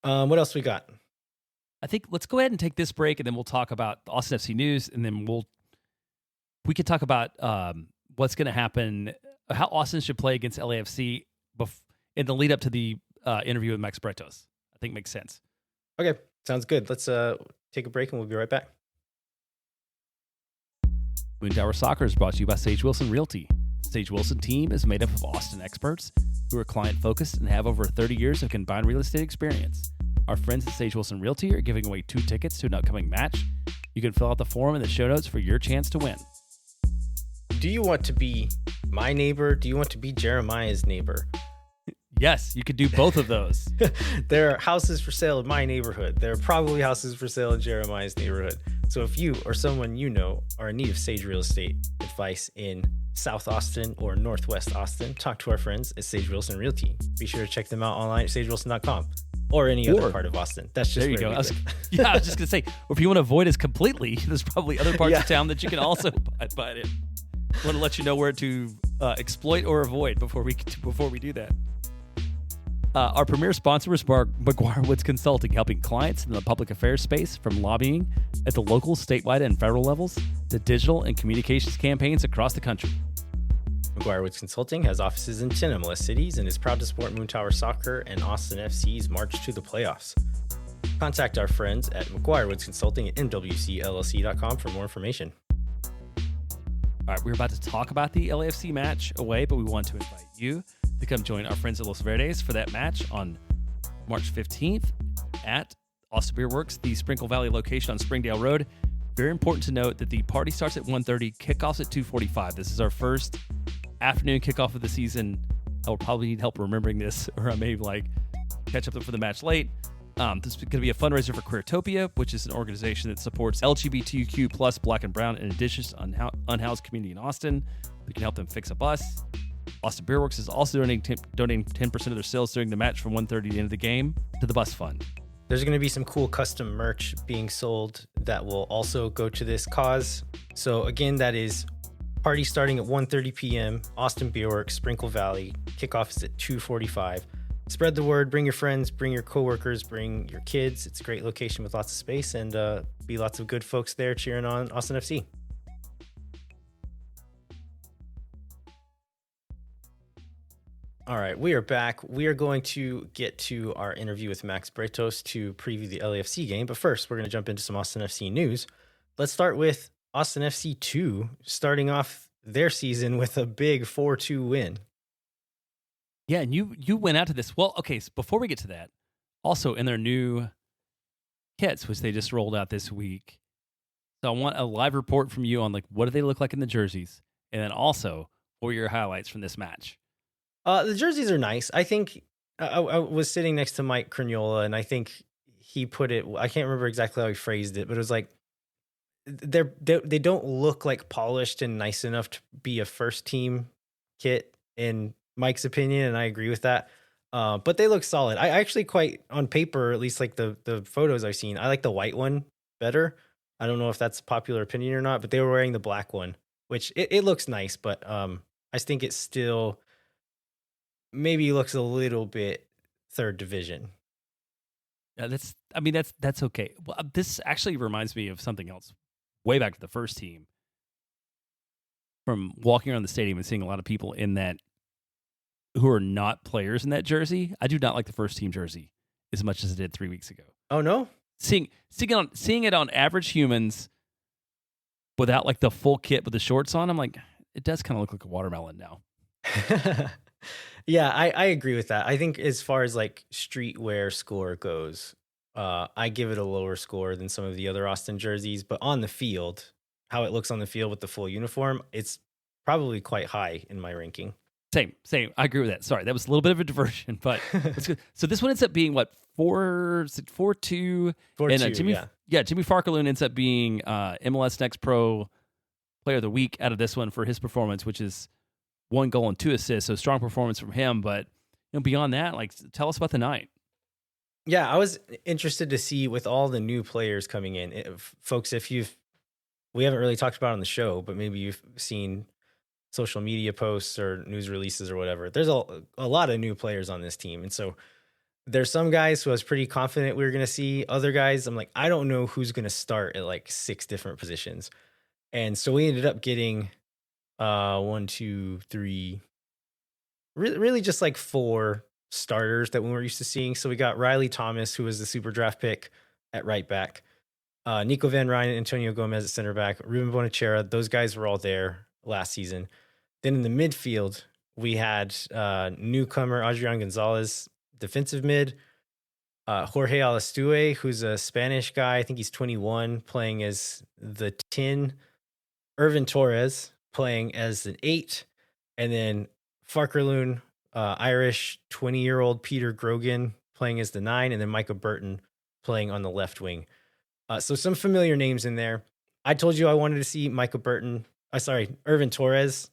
What else we got? I think let's go ahead and take this break, and then we'll talk about the Austin FC news, and then we could talk about what's going to happen, how Austin should play against LAFC in the lead up to the interview with Max Bretos. I think makes sense. Okay, sounds good. Let's take a break, and we'll be right back. Moontower Soccer is brought to you by Sage Wilson Realty. The Sage Wilson team is made up of Austin experts who are client-focused and have over 30 years of combined real estate experience. Our friends at Sage Wilson Realty are giving away 2 tickets to an upcoming match. You can fill out the form in the show notes for your chance to win. Do you want to be my neighbor? Do you want to be Jeremiah's neighbor? Yes, you could do both of those. There are houses for sale in my neighborhood. There are probably houses for sale in Jeremiah's neighborhood. So if you or someone you know are in need of Sage Real Estate advice in South Austin or Northwest Austin, talk to our friends at Sage Wilson Realty. Be sure to check them out online at sagewilson.com or any other part of Austin. That's just there you go. I was just gonna say, or if you want to avoid us completely, there's probably other parts of town that you can also buy it in. I want to let you know where to exploit or avoid before we do that. Our premier sponsor is McGuire Woods Consulting, helping clients in the public affairs space from lobbying at the local, statewide, and federal levels to digital and communications campaigns across the country. McGuire Woods Consulting has offices in 10 MLS cities and is proud to support Moon Tower Soccer and Austin FC's march to the playoffs. Contact our friends at McGuire Woods Consulting at mwcllc.com for more information. All right, we're about to talk about the LAFC match away, but we want to invite you to come join our friends at Los Verdes for that match on March 15th at Austin Beer Works, the Sprinkle Valley location on Springdale Road. Very important to note that the party starts at 1:30, kickoffs at 2:45. This is our first afternoon kickoff of the season. I will probably need help remembering this, or I may catch up for the match late. This is going to be a fundraiser for Queertopia, which is an organization that supports LGBTQ plus Black and Brown and Indigenous unhoused community in Austin. We can help them fix a bus. Austin Beer Works is also donating 10% of their sales during the match from 1:30 to the end of the game to the bus fund. There's going to be some cool custom merch being sold that will also go to this cause. So again, that is party starting at 1:30 p.m. Austin Beer Works, Sprinkle Valley. Kickoff is at 2:45. Spread the word, bring your friends, bring your coworkers, bring your kids. It's a great location with lots of space and be lots of good folks there cheering on Austin FC. All right, we are back. We are going to get to our interview with Max Bretos to preview the LAFC game. But first, we're going to jump into some Austin FC news. Let's start with Austin FC 2, starting off their season with a big 4-2 win. Yeah, and you went out to this. Well, okay, so before we get to that, also in their new kits, which they just rolled out this week. So I want a live report from you on what do they look like in the jerseys? And then also, what were your highlights from this match? The jerseys are nice. I think I was sitting next to Mike Cragnola, and I think he put it, I can't remember exactly how he phrased it, but it was like, they don't look like polished and nice enough to be a first team kit in Mike's opinion, and I agree with that. But they look solid. I actually quite, on paper, at least the photos I've seen, I like the white one better. I don't know if that's a popular opinion or not, but they were wearing the black one, which it looks nice, but I think it still maybe looks a little bit third division. Yeah, that's okay. Well, this actually reminds me of something else way back to the first team. From walking around the stadium and seeing a lot of people in that who are not players in that jersey. I do not like the first team jersey as much as I did 3 weeks ago. Oh no? Seeing it on average humans without the full kit with the shorts on, I'm like, it does kind of look like a watermelon now. Yeah, I agree with that. I think as far as streetwear score goes, I give it a lower score than some of the other Austin jerseys, but on the field, how it looks on the field with the full uniform, it's probably quite high in my ranking. Same. I agree with that. Sorry, that was a little bit of a diversion, but it's good. So this one ends up being 4-2? 4-2, and Jimmy Farkaloon ends up being MLS Next Pro Player of the Week out of this one for his performance, which is 1 goal and 2 assists. So strong performance from him. But beyond that, tell us about the night. Yeah, I was interested to see with all the new players coming in, folks. We haven't really talked about it on the show, but maybe you've seen social media posts or news releases or whatever. There's a lot of new players on this team, and so there's some guys who I was pretty confident we were going to see. Other guys, I'm like, I don't know who's going to start at 6 different positions, and so we ended up getting 1, 2, 3, really just 4 starters that we were used to seeing. So we got Riley Thomas, who was the super draft pick at right back, Nico Van Ryn and Antonio Gomez at center back, Ruben Bonachera. Those guys were all there last season. Then in the midfield, we had newcomer Adrian Gonzalez, defensive mid, Jorge Alastue, who's a Spanish guy. I think he's 21, playing as the 10, Irvin Torres playing as an 8, and then Farkerloon Irish 20-year-old Peter Grogan playing as the 9, and then Micah Burton playing on the left wing. So some familiar names in there. I told you I wanted to see Micah Burton. Irvin Torres,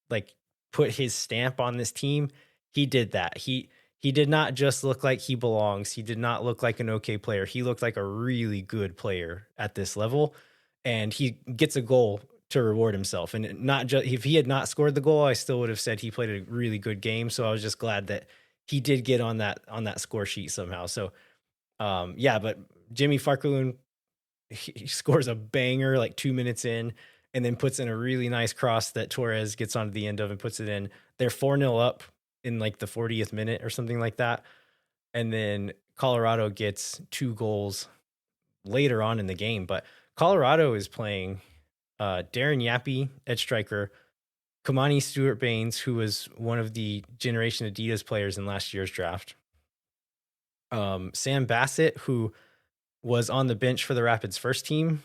like put his stamp on this team. He did that. He did not just look like he belongs. He did not look like an okay player. He looked like a really good player at this level, and he gets a goal to reward himself. And not just if he had not scored the goal, I still would have said he played a really good game. So I was just glad that he did get on that score sheet somehow. So yeah, but Jimmy Farkaloon, he scores a banger like 2 minutes in, and then puts in a really nice cross that Torres gets onto the end of and puts it in. They're 4-0 up in like the 40th minute or something like that. And then Colorado gets 2 goals later on in the game. But Colorado is playing Darren Yappy, edge striker, Kamani Stewart Baines, who was one of the Generation Adidas players in last year's draft. Sam Bassett, who was on the bench for the Rapids first team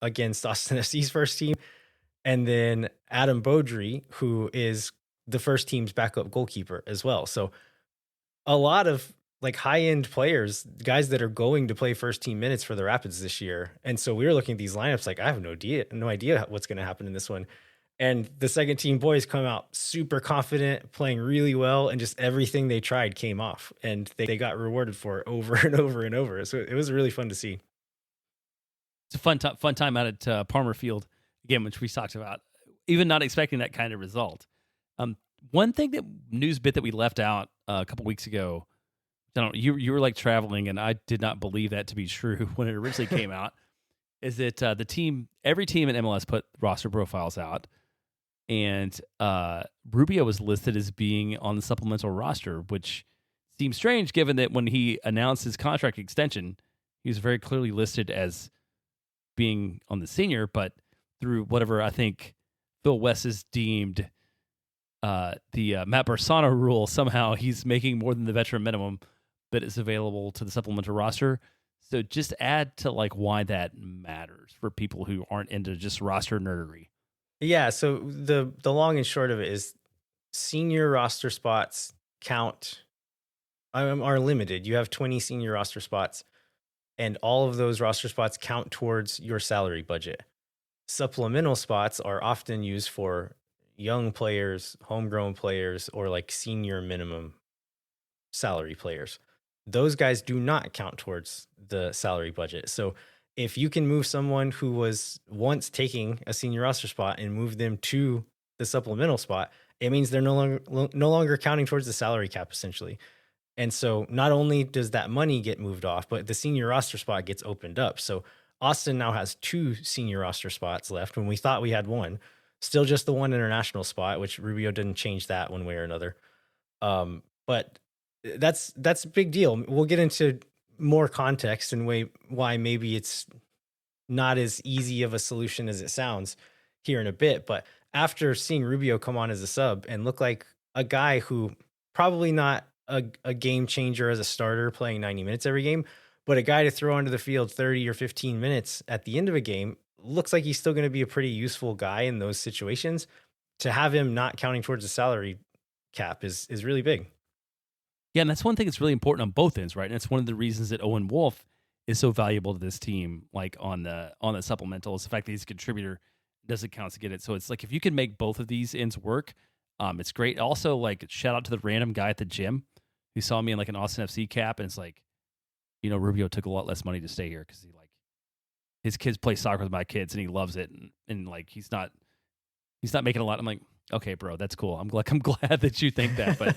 against Austin FC's first team. And then Adam Beaudry, who is the first team's backup goalkeeper as well. So a lot of like high-end players, guys that are going to play first team minutes for the Rapids this year. And so we were looking at these lineups like, I have no idea what's going to happen in this one. And the second team boys come out super confident, playing really well, and just everything they tried came off, and they got rewarded for it over and over and over. So it was really fun to see. It's a fun time out at Palmer Field again, which we talked about. Even not expecting that kind of result. One thing news bit that we left out a couple weeks ago. You were like traveling, and I did not believe that to be true when it originally came out. Is that every team in MLS put roster profiles out, and Rubio was listed as being on the supplemental roster, which seems strange given that when he announced his contract extension, he was very clearly listed as being on the senior, but through whatever I think Phil West has deemed the Matt Barsano rule, somehow he's making more than the veteran minimum that is available to the supplemental roster. So just add to like why that matters for people who aren't into just roster nerdery. Yeah, so the long and short of it is senior roster spots are limited. You have 20 senior roster spots, and all of those roster spots count towards your salary budget. Supplemental spots are often used for young players, homegrown players, or like senior minimum salary players. Those guys do not count towards the salary budget. So if you can move someone who was once taking a senior roster spot and move them to the supplemental spot, it means they're no longer counting towards the salary cap, essentially. And so not only does that money get moved off, but the senior roster spot gets opened up. So Austin now has 2 senior roster spots left when we thought we had 1. Still just the 1 international spot, which Rubio didn't change that one way or another. But that's a big deal. We'll get into more context and why maybe it's not as easy of a solution as it sounds here in a bit. But after seeing Rubio come on as a sub and look like a guy who probably not a game changer as a starter playing 90 minutes every game, but a guy to throw onto the field 30 or 15 minutes at the end of a game, looks like he's still going to be a pretty useful guy in those situations. To have him not counting towards the salary cap is really big. Yeah, and that's one thing that's really important on both ends, right? And it's one of the reasons that Owen Wolf is so valuable to this team, like on the supplemental, is the fact that he's a contributor, doesn't count to get it. So it's like if you can make both of these ends work, it's great. Also, like shout out to the random guy at the gym who saw me in like an Austin FC cap, and it's like, Rubio took a lot less money to stay here because his kids play soccer with my kids and he loves it, and like he's not making a lot. I'm like, okay, bro, that's cool. I'm glad that you think that, but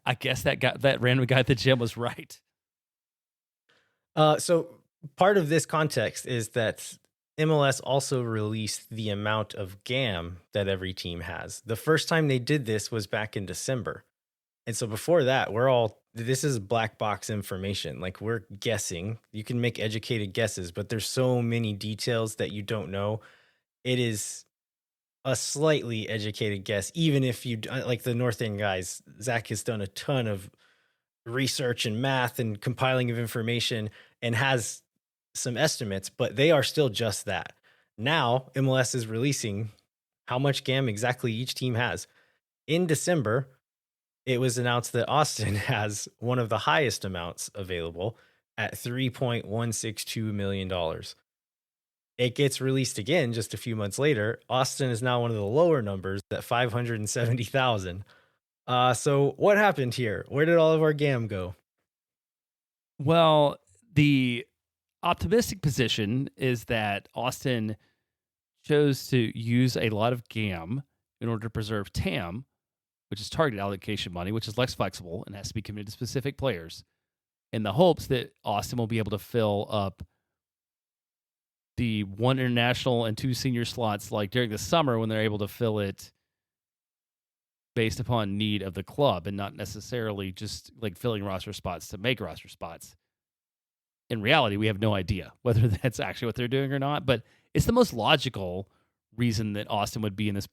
I guess that random guy at the gym was right. So part of this context is that MLS also released the amount of GAM that every team has. The first time they did this was back in December. And so before that, this is black box information. Like we're guessing. You can make educated guesses, but there's so many details that you don't know. It is a slightly educated guess, even if you like the North End guys. Zach has done a ton of research and math and compiling of information and has some estimates, but they are still just that. Now MLS is releasing how much GAM exactly each team has. In December, it was announced that Austin has one of the highest amounts available at $3.162 million. It gets released again just a few months later. Austin is now one of the lower numbers at 570,000. So what happened here? Where did all of our GAM go? Well, the optimistic position is that Austin chose to use a lot of GAM in order to preserve TAM, which is target allocation money, which is less flexible and has to be committed to specific players, in the hopes that Austin will be able to fill up the one international and two senior slots like during the summer when they're able to fill it based upon need of the club and not necessarily just like filling roster spots to make roster spots. In reality, we have no idea whether that's actually what they're doing or not, but it's the most logical reason that Austin would be in this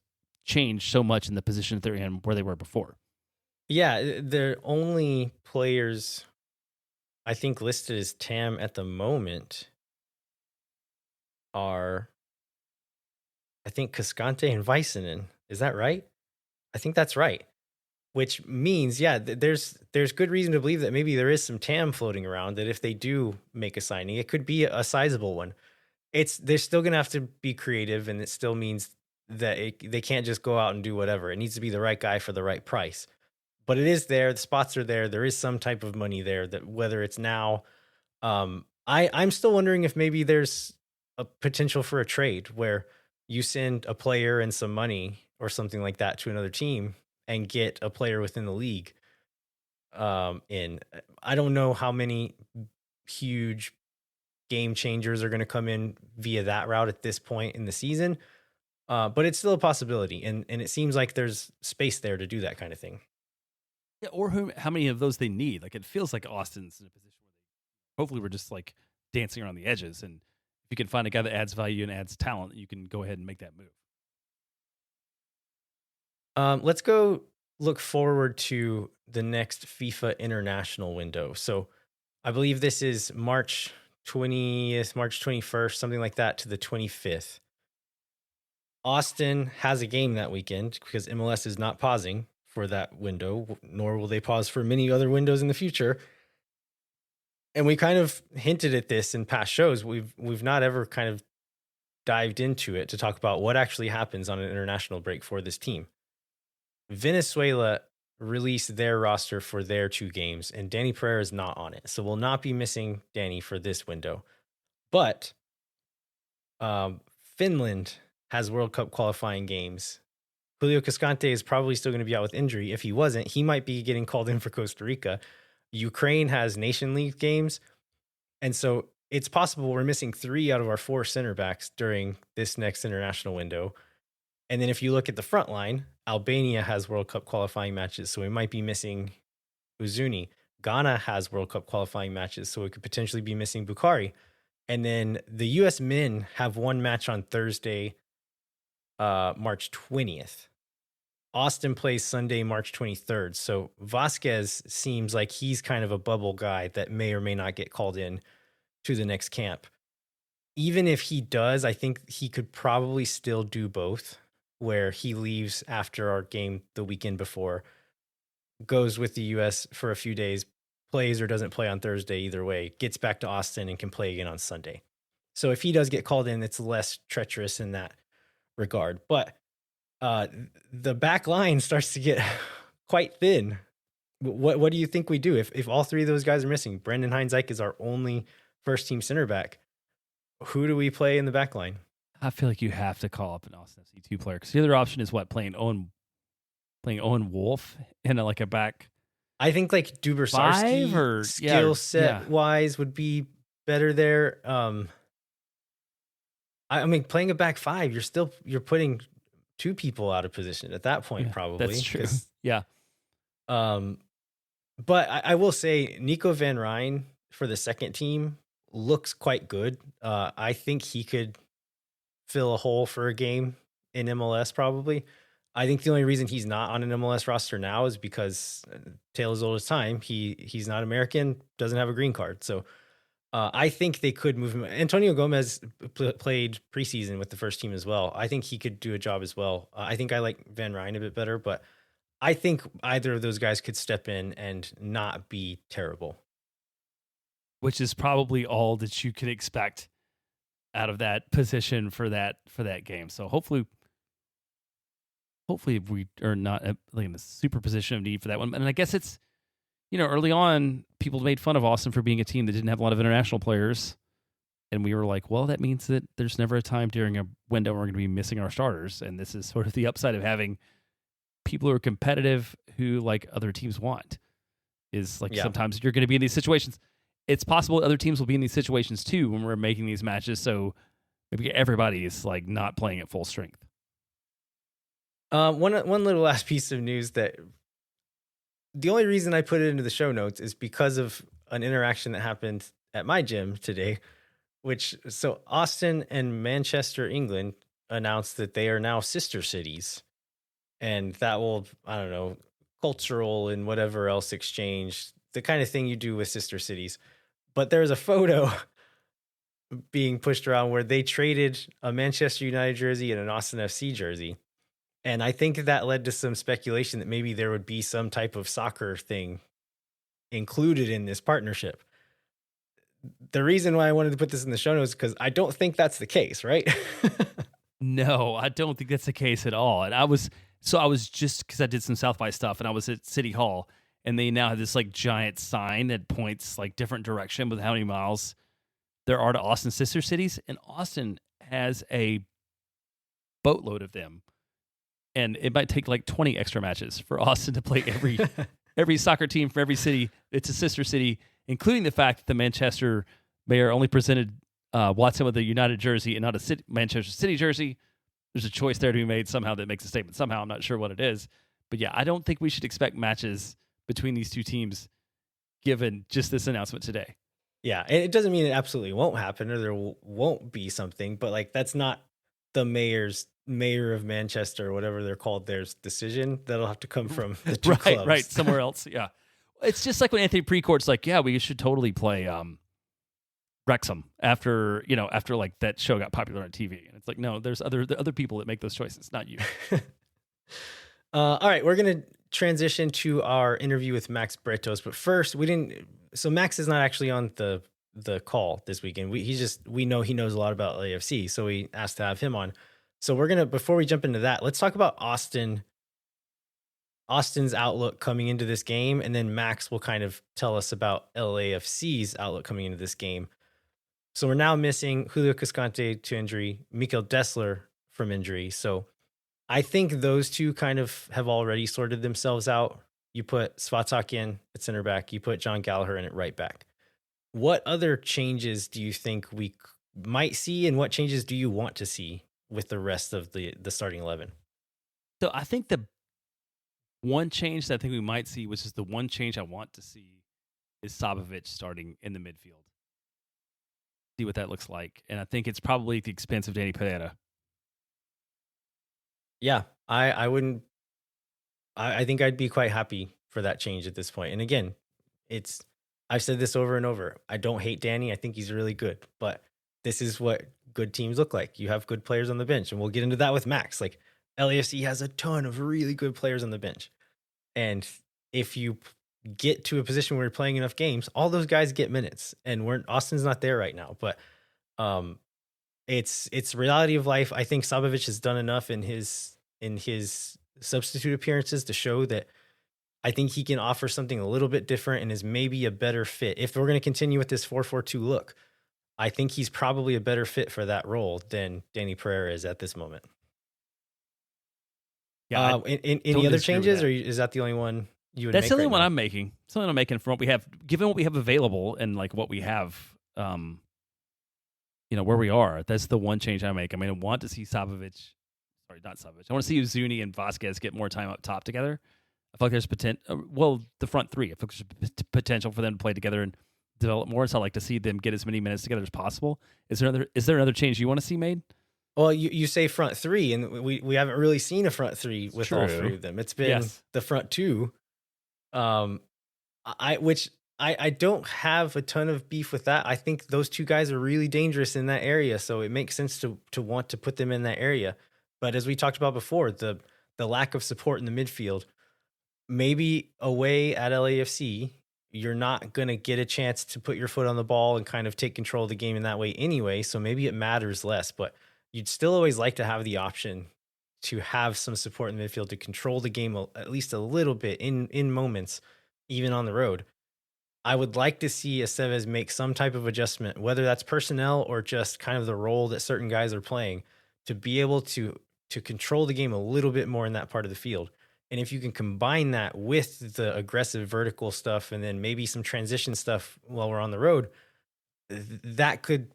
change so much in the position that they're in where they were before. Yeah, the only players I think listed as TAM at the moment are, I think, Cascante and Vicenen. Is that right? I think that's right. Which means, yeah, there's good reason to believe that maybe there is some TAM floating around. That if they do make a signing, it could be a sizable one. They're still gonna have to be creative, and it still means that they can't just go out and do whatever. It needs to be the right guy for the right price. But it is there. The spots are there. There is some type of money there. That whether it's now, I'm still wondering if maybe there's a potential for a trade where you send a player and some money or something like that to another team and get a player within the league. In I don't know how many huge game changers are going to come in via that route at this point in the season, but it's still a possibility, and it seems like there's space there to do that kind of thing. Yeah, or how many of those they need. Like it feels like Austin's in a position where hopefully we're just like dancing around the edges. And if you can find a guy that adds value and adds talent, you can go ahead and make that move. Let's go look forward to the next FIFA international window. So I believe this is March 20th, March 21st, something like that, to the 25th. Austin has a game that weekend because MLS is not pausing for that window, nor will they pause for many other windows in the future. And we kind of hinted at this in past shows. We've not ever kind of dived into it to talk about what actually happens on an international break for this team. Venezuela released their roster for their two games, and Danny Pereira is not on it. So we'll not be missing Danny for this window. But Finland has World Cup qualifying games. Julio Cascante is probably still going to be out with injury. If he wasn't, he might be getting called in for Costa Rica. Ukraine has Nation League games. And so it's possible we're missing 3 out of our 4 center backs during this next international window. And then if you look at the front line, Albania has World Cup qualifying matches, so we might be missing Uzuni. Ghana has World Cup qualifying matches, so we could potentially be missing Bukhari. And then the U.S. men have one match on Thursday, March 20th. Austin plays Sunday, March 23rd. So Vasquez seems like he's kind of a bubble guy that may or may not get called in to the next camp. Even if he does, I think he could probably still do both, where he leaves after our game the weekend before, goes with the U.S. for a few days, plays or doesn't play on Thursday, either way, gets back to Austin and can play again on Sunday. So if he does get called in, it's less treacherous in that regard. But the back line starts to get quite thin. What do you think we do if all 3 of those guys are missing? Brendan Heinzike is our only first team center back. Who do we play in the back line? I feel like you have to call up an Austin FC 2 player because the other option is what, playing Owen Wolf in a back. I think like Dubersarski skill set wise would be better there. I mean, playing a back 5, you're putting 2 people out of position at that point, probably. That's true. Yeah. But I will say Nico Van Rijn for the second team looks quite good. I think he could fill a hole for a game in MLS, probably. I think the only reason he's not on an MLS roster now is because tale as old as time. He's not American, doesn't have a green card. So I think they could move him. Antonio Gomez played preseason with the first team as well. I think he could do a job as well. I think I like Van Rijn a bit better, but I think either of those guys could step in and not be terrible. which is probably all that you can expect out of that position for that game. So hopefully we are not like in the super position of need for that one. And I guess it's, early on people made fun of Austin for being a team that didn't have a lot of international players, and we were like, well, that means that there's never a time during a window we're going to be missing our starters, and this is sort of the upside of having people who are competitive who like other teams want. Is like sometimes you're going to be in these situations. It's possible other teams will be in these situations too when we're making these matches. So maybe everybody is like not playing at full strength. One little last piece of news that the only reason I put it into the show notes is because of an interaction that happened at my gym today, so Austin and Manchester, England announced that they are now sister cities, and that will, I don't know, cultural and whatever else exchange, the kind of thing you do with sister cities. But there's a photo being pushed around where they traded a Manchester United jersey and an Austin FC jersey. And I think that led to some speculation that maybe there would be some type of soccer thing included in this partnership. The reason why I wanted to put this in the show notes is because I don't think that's the case, right? No, I don't think that's the case at all. And I was just, because I did some South by stuff, and I was at City Hall, and they now have this like giant sign that points like different direction with how many miles there are to Austin sister cities. And Austin has a boatload of them. And it might take like 20 extra matches for Austin to play every soccer team for every city. It's a sister city, including the fact that the Manchester mayor only presented Watson with a United jersey and not a Manchester City jersey. There's a choice there to be made somehow that makes a statement. Somehow, I'm not sure what it is. But yeah, I don't think we should expect matches between these two teams given just this announcement today. Yeah, and it doesn't mean it absolutely won't happen or there won't be something, but like that's not the mayor of Manchester or whatever they're called, there's decision that'll have to come from the two clubs. Right, somewhere else. Yeah, it's just like when Anthony Precourt's like, yeah, we should totally play Wrexham after like that show got popular on TV, and it's like, no, there's other people that make those choices, not you. All right, we're gonna transition to our interview with Max Bretos, but first so Max is not actually on the call this weekend. We know he knows a lot about LAFC, so we asked to have him on. So before we jump into that, let's talk about Austin's outlook coming into this game, and then Max will kind of tell us about LAFC's outlook coming into this game. So we're now missing Julio Cascante to injury, Mikel Dessler from injury. So I think those two kind of have already sorted themselves out. You put Svatak in at center back, you put John Gallagher in at right back. What other changes do you think we might see, and what changes do you want to see with the rest of the starting 11? So I think the one change that I think we might see, which is the one change I want to see, is Sabovic starting in the midfield. See what that looks like. And I think it's probably at the expense of Danny Pereira. Yeah, I wouldn't. I think I'd be quite happy for that change at this point. And again, I've said this over and over. I don't hate Danny. I think he's really good, but this is what good teams look like. You have good players on the bench, and we'll get into that with Max. Like LAFC has a ton of really good players on the bench, and if you get to a position where you're playing enough games, all those guys get minutes, and Austin's not there right now. But it's reality of life. I think Sabovic has done enough in his substitute appearances to show that I think he can offer something a little bit different and is maybe a better fit. If we're going to continue with this 4-4-2 look, I think he's probably a better fit for that role than Danny Pereira is at this moment. Yeah. Any other changes, or is that the only one you would make? That's the only one now? I'm making. It's the only one I'm making from what we have, given what we have available and like what we have, where we are. That's the one change I make. I mean, I want to see Sabovic. Sorry, not Sabovic. I want to see Uzuni and Vasquez get more time up top together. I feel like there's potential. Well, the front three. I feel like there's potential for them to play together and develop more. So I like to see them get as many minutes together as possible. Is there another change you want to see made? Well, you say front three, and we haven't really seen a front three with all three of them. It's been the front two. I don't have a ton of beef with that. I think those two guys are really dangerous in that area, so it makes sense to want to put them in that area. But as we talked about before, the lack of support in the midfield, maybe away at LAFC, you're not going to get a chance to put your foot on the ball and kind of take control of the game in that way anyway. So maybe it matters less, but you'd still always like to have the option to have some support in the midfield to control the game at least a little bit in moments, even on the road. I would like to see Estevez make some type of adjustment, whether that's personnel or just kind of the role that certain guys are playing, to be able to control the game a little bit more in that part of the field. And if you can combine that with the aggressive vertical stuff and then maybe some transition stuff while we're on the road, that could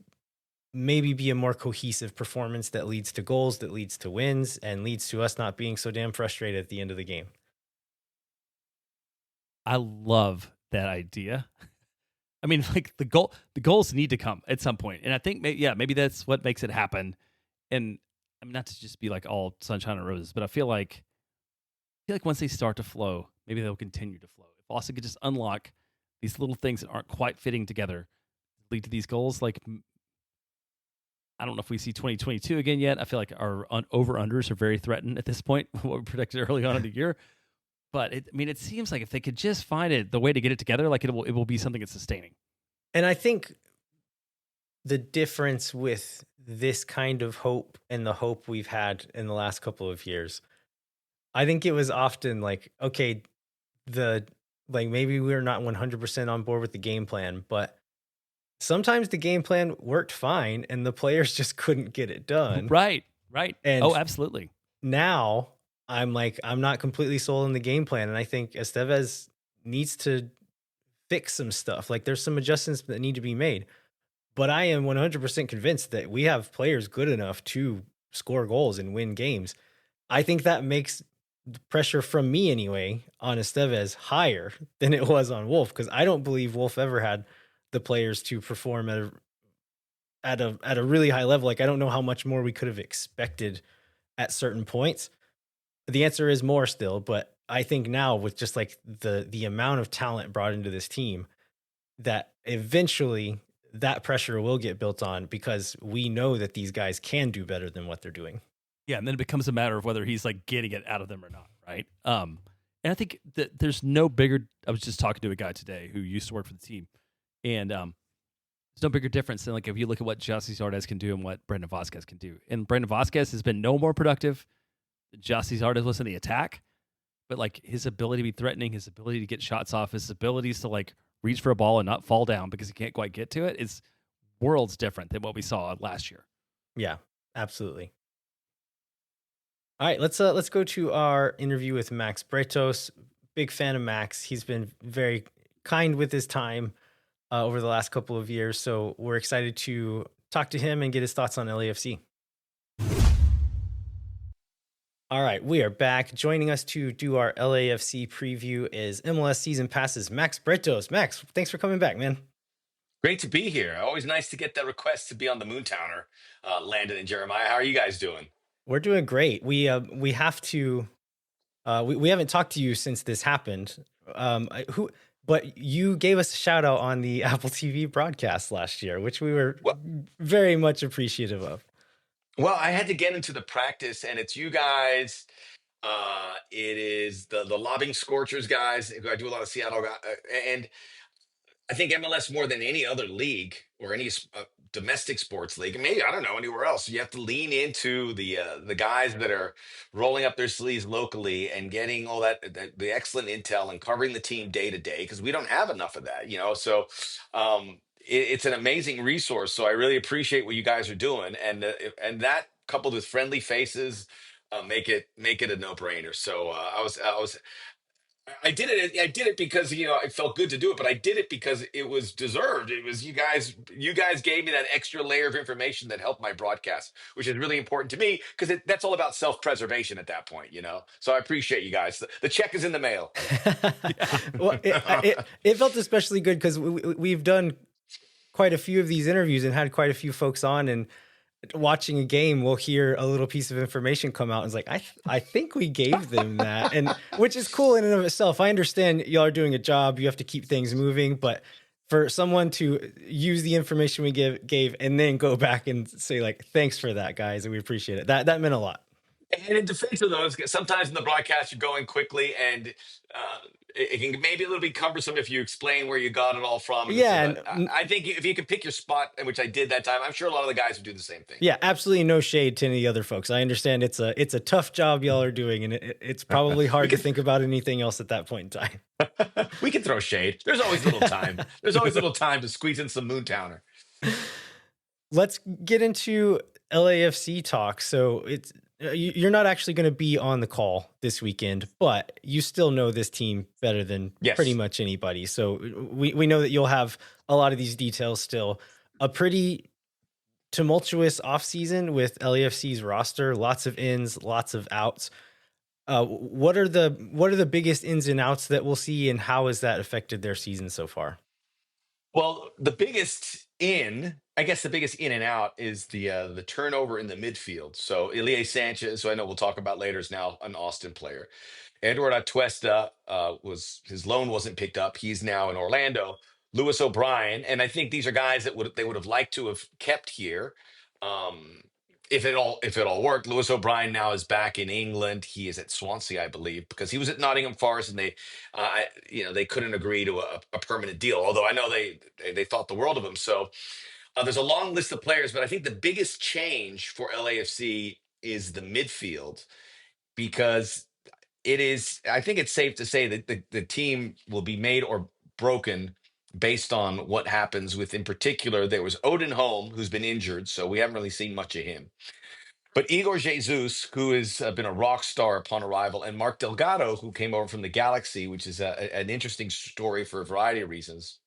maybe be a more cohesive performance that leads to goals, that leads to wins, and leads to us not being so damn frustrated at the end of the game. I love that idea. I mean, like the goals need to come at some point, and I think maybe that's what makes it happen. And I mean, not to just be like all sunshine and roses, but I feel like once they start to flow, maybe they'll continue to flow. If Austin could just unlock these little things that aren't quite fitting together, lead to these goals. Like, I don't know if we see 2022 again yet. I feel like our over-unders are very threatened at this point, what we predicted early on in the year. But it seems like if they could just find the way to get it together, like it will be something that's sustaining. And I think the difference with this kind of hope and the hope we've had in the last couple of years, I think it was often like, okay, maybe we're not 100% on board with the game plan, but sometimes the game plan worked fine and the players just couldn't get it done. Right. And absolutely. Now I'm not completely sold on the game plan. And I think Estevez needs to fix some stuff. Like there's some adjustments that need to be made, but I am 100% convinced that we have players good enough to score goals and win games. I think that makes the pressure from me anyway on Estevez higher than it was on Wolf, because I don't believe Wolf ever had the players to perform at a really high level. Like I don't know how much more we could have expected at certain points. The answer is more still, but I think now with just like the amount of talent brought into this team, that eventually that pressure will get built on because we know that these guys can do better than what they're doing. Yeah, and then it becomes a matter of whether he's like getting it out of them or not, right? And I think that there's no bigger. I was just talking to a guy today who used to work for the team, and there's no bigger difference than like if you look at what José Zardes can do and what Brandon Vasquez can do. And Brandon Vasquez has been no more productive than José Zardes was in the attack, but like his ability to be threatening, his ability to get shots off, his abilities to like reach for a ball and not fall down because he can't quite get to it is worlds different than what we saw last year. Yeah, absolutely. All right, let's go to our interview with Max Bretos. Big fan of Max. He's been very kind with his time over the last couple of years, so we're excited to talk to him and get his thoughts on LAFC. All right, we are back. Joining us to do our LAFC preview is MLS Season Pass's Max Bretos. Max, thanks for coming back, man. Great to be here. Always nice to get that request to be on the Moontowner, Landon and Jeremiah. How are you guys doing? We're doing great. We have to. We haven't talked to you since this happened. But you gave us a shout out on the Apple TV broadcast last year, which we were very much appreciative of. Well, I had to get into the practice, and it's you guys. It is the Lobbing Scorchers guys. I do a lot of Seattle guys, and I think MLS more than any other league or any domestic sports league, and maybe I don't know anywhere else. You have to lean into the guys that are rolling up their sleeves locally and getting all the excellent intel and covering the team day to day because we don't have enough of that, you know. So it's an amazing resource. So I really appreciate what you guys are doing, and that coupled with friendly faces. Make it a no brainer. So I did it. I did it because it felt good to do it, but I did it because it was deserved. It was you guys. You guys gave me that extra layer of information that helped my broadcast, which is really important to me because that's all about self-preservation at that point. So I appreciate you guys. The check is in the mail. Well, it felt especially good because we've done quite a few of these interviews and had quite a few folks on, and watching a game, we'll hear a little piece of information come out and it's like, I think we gave them that, and which is cool in and of itself. I understand y'all are doing a job, you have to keep things moving, but for someone to use the information we gave and then go back and say like, thanks for that, guys, and we appreciate it. That meant a lot. And in defense of those, sometimes in the broadcast you're going quickly, and it can maybe a little bit cumbersome if you explain where you got it all from. And so, Yeah, but I think if you could pick your spot, which I did that time, I'm sure a lot of the guys would do the same thing. yeah, absolutely no shade to any of the other folks. I understand it's a tough job y'all are doing, and it's probably hard to think about anything else at that point in time. We can throw shade. There's always little time. There's always little time to squeeze in some Moontowner. Let's get into LAFC talk. So it's you're not actually going to be on the call this weekend, but you still know this team better than Yes. pretty much anybody. So we know that you'll have a lot of these details still. A pretty tumultuous offseason with LAFC's roster, lots of ins, lots of outs. What are the biggest ins and outs that we'll see, and how has that affected their season so far? Well, I guess the biggest in and out is the turnover in the midfield. So Ilie Sanchez, who I know we'll talk about later, is now an Austin player. Edward Atuesta was his loan wasn't picked up. He's now in Orlando. Lewis O'Brien, and I think these are guys that they would have liked to have kept here, if it all worked. Lewis O'Brien now is back in England. He is at Swansea, I believe, because he was at Nottingham Forest, and they couldn't agree to a permanent deal. Although I know they thought the world of him. So there's a long list of players, but I think the biggest change for LAFC is the midfield, because I think it's safe to say that the team will be made or broken based on what happens with, in particular, there was Odin Holm, who's been injured, so we haven't really seen much of him. But Igor Jesus, who has been a rock star upon arrival, and Mark Delgado, who came over from the Galaxy, which is an interesting story for a variety of reasons.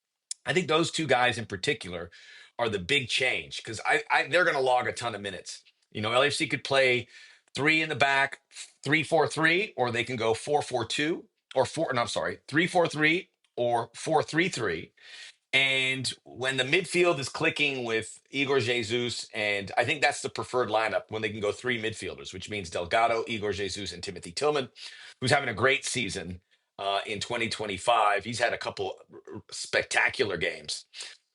I think those two guys in particular are the big change, because they're going to log a ton of minutes. LAFC could play three in the back, 3-4-3, or they can go 4-4-2, or four. No, I'm sorry, 3-4-3 or 4-3-3. And when the midfield is clicking with Igor Jesus, and I think that's the preferred lineup when they can go three midfielders, which means Delgado, Igor Jesus, and Timothy Tillman, who's having a great season in 2025. He's had a couple spectacular games.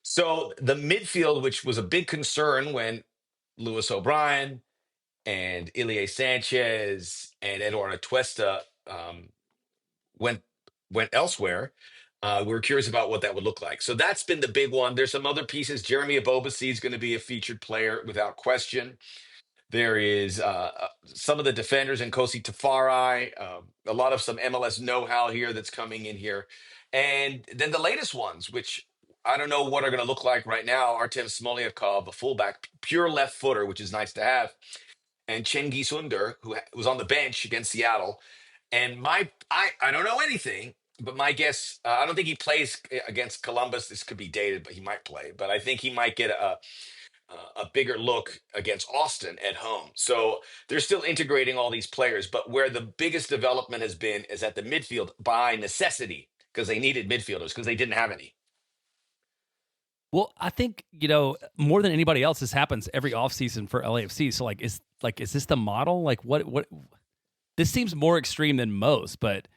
So the midfield, which was a big concern when Lewis O'Brien and Ilie Sanchez and Eduardo Tuesta went elsewhere. We were curious about what that would look like. So that's been the big one. There's some other pieces. Jeremy Abobasi is going to be a featured player without question. There is some of the defenders in Kosi Tafari, a lot of some MLS know-how here that's coming in here. And then the latest ones, which I don't know what are going to look like right now. Artem Smolyakov, a fullback, pure left footer, which is nice to have. And Cengiz Under, who was on the bench against Seattle. And I don't know anything, but my guess, I don't think he plays against Columbus. This could be dated, but he might play. But I think he might get a bigger look against Austin at home. So they're still integrating all these players. But where the biggest development has been is at the midfield by necessity, because they needed midfielders because they didn't have any. Well, I think, more than anybody else, this happens every offseason for LAFC. So is this the model? Like what this seems more extreme than most, but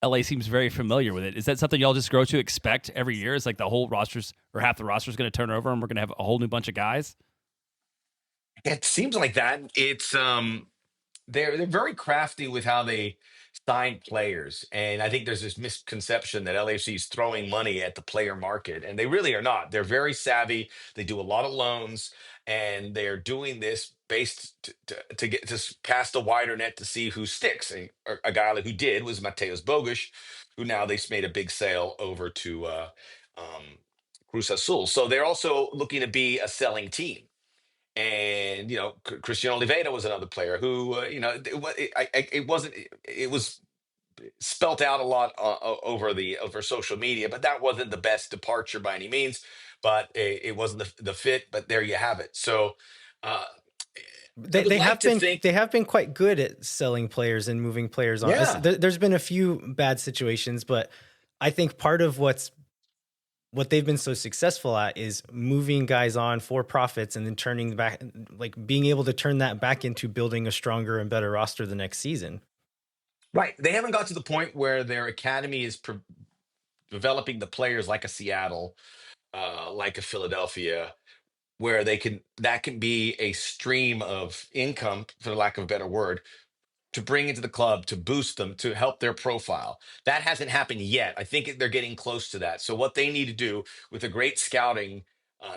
LA seems very familiar with it. Is that something y'all just grow to expect every year? Is like the whole rosters or half the roster is going to turn over and we're going to have a whole new bunch of guys? It seems like that. It's they're very crafty with how they sign players, and I think there's this misconception that LAFC is throwing money at the player market, and they really are not. They're very savvy. They do a lot of loans, and they're doing this based to get to cast a wider net to see who sticks. A guy like who did was Mateus Bogusz, who now they've made a big sale over to Cruz Azul. So they're also looking to be a selling team. And Christian Oliveira was another player who it was spelt out a lot over social media, but that wasn't the best departure by any means. But it wasn't the fit. But there you have it. So I would They like have to been think, they have been quite good at selling players and moving players on. yeah. There's been a few bad situations, but I think part of what they've been so successful at is moving guys on for profits and then turning back, like being able to turn that back into building a stronger and better roster the next season. Right. They haven't got to the point where their academy is developing the players like a Seattle, like a Philadelphia, where that can be a stream of income, for lack of a better word, to bring into the club, to boost them, to help their profile. That hasn't happened yet. I think they're getting close to that. So what they need to do with a great scouting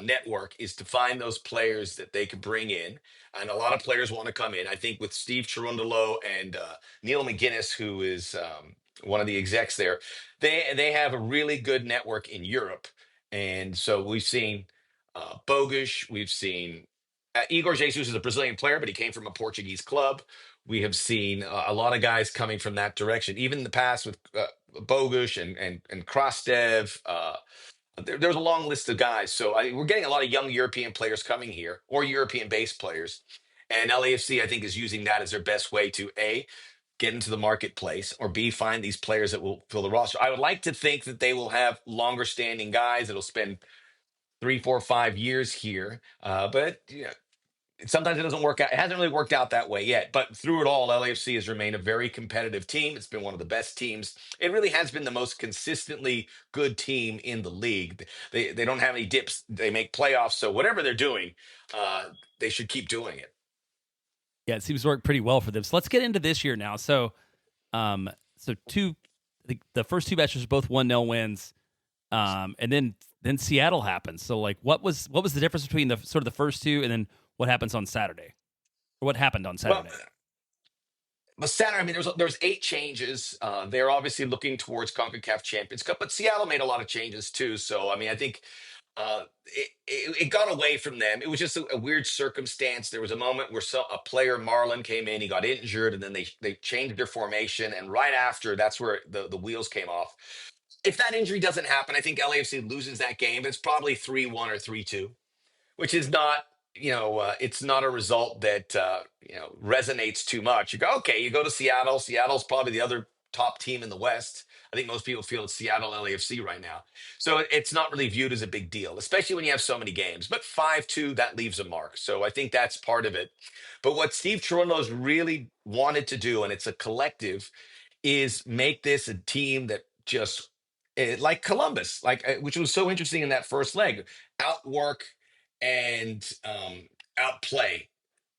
network is to find those players that they could bring in. And a lot of players want to come in. I think with Steve Cherundolo and Neil McGuinness, who is one of the execs there, they have a really good network in Europe. And so we've seen Bogusz, we've seen Igor Jesus is a Brazilian player, but he came from a Portuguese club. We have seen a lot of guys coming from that direction. Even in the past with Bogusz and Krastev, there's a long list of guys. So we're getting a lot of young European players coming here, or European-based players. And LAFC, I think, is using that as their best way to A, get into the marketplace, or B, find these players that will fill the roster. I would like to think that they will have longer standing guys that'll spend 3, 4, 5 years here. But sometimes it doesn't work out. It hasn't really worked out that way yet. But through it all, LAFC has remained a very competitive team. It's been one of the best teams. It really has been the most consistently good team in the league. They don't have any dips. They make playoffs. So whatever they're doing, they should keep doing it. Yeah, it seems to work pretty well for them. So let's get into this year now. So, the first two matches are both 1-0 wins, and then Seattle happens. So, like, what was the difference between the sort of the first two, and then what happens on Saturday, or what happened on Well, Saturday? but Saturday, I mean, there's 8 changes. They're obviously looking towards CONCACAF Champions Cup, but Seattle made a lot of changes too. So I mean, I think it got away from them. It was just a weird circumstance. There was a moment where a player, Marlon, came in, he got injured, and then they changed their formation. And right after, that's where the wheels came off. If that injury doesn't happen, I think LAFC loses that game. It's probably 3-1 or 3-2, which is not, it's not a result that resonates too much. You go, okay, you go to Seattle. Seattle's probably the other top team in the West. I think most people feel it's Seattle LAFC right now. So it's not really viewed as a big deal, especially when you have so many games. But 5-2, that leaves a mark. So I think that's part of it. But what Steve Cherundolo's really wanted to do, and it's a collective, is make this a team that just like Columbus, which was so interesting in that first leg, outwork and outplay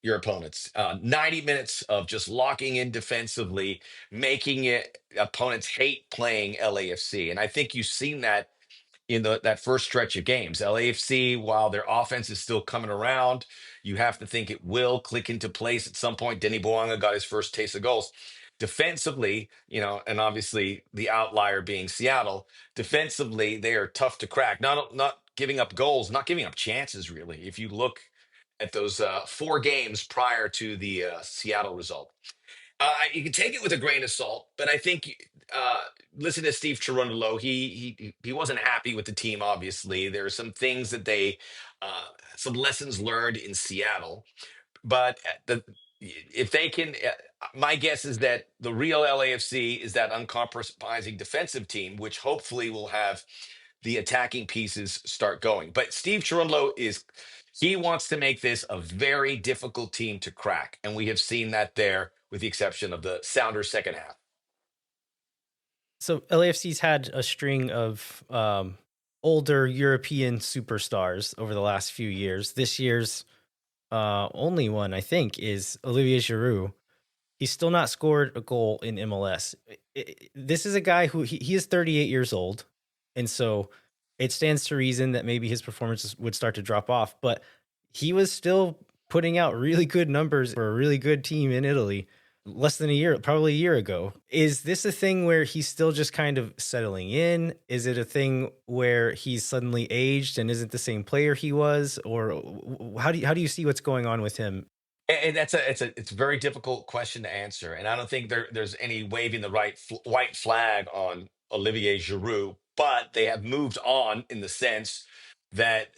your opponents. 90 minutes of just locking in defensively, making it opponents hate playing LAFC. And I think you've seen that in that first stretch of games. LAFC, while their offense is still coming around, you have to think it will click into place at some point. Denny Boanga got his first taste of goals. Defensively, and obviously the outlier being Seattle, defensively, they are tough to crack. Not giving up goals, not giving up chances, really. If you look at those 4 games prior to the Seattle result. You can take it with a grain of salt, but I think listen to Steve Cherundolo. He wasn't happy with the team. Obviously, there are some things that some lessons learned in Seattle. But if they can, my guess is that the real LAFC is that uncompromising defensive team, which hopefully will have the attacking pieces start going. But Steve Cherundolo he wants to make this a very difficult team to crack. And we have seen that there, with the exception of the Sounders second half. So LAFC's had a string of older European superstars over the last few years. This year's only one, I think, is Olivier Giroud. He's still not scored a goal in MLS. This is a guy who he is 38 years old, and so it stands to reason that maybe his performances would start to drop off. But he was still putting out really good numbers for a really good team in Italy less than a year, probably a year ago. Is this a thing where he's still just kind of settling in? Is it a thing where he's suddenly aged and isn't the same player he was? Or how do you see what's going on with him? And it's a very difficult question to answer. And I don't think there's any waving the white flag on Olivier Giroud, but they have moved on in the sense that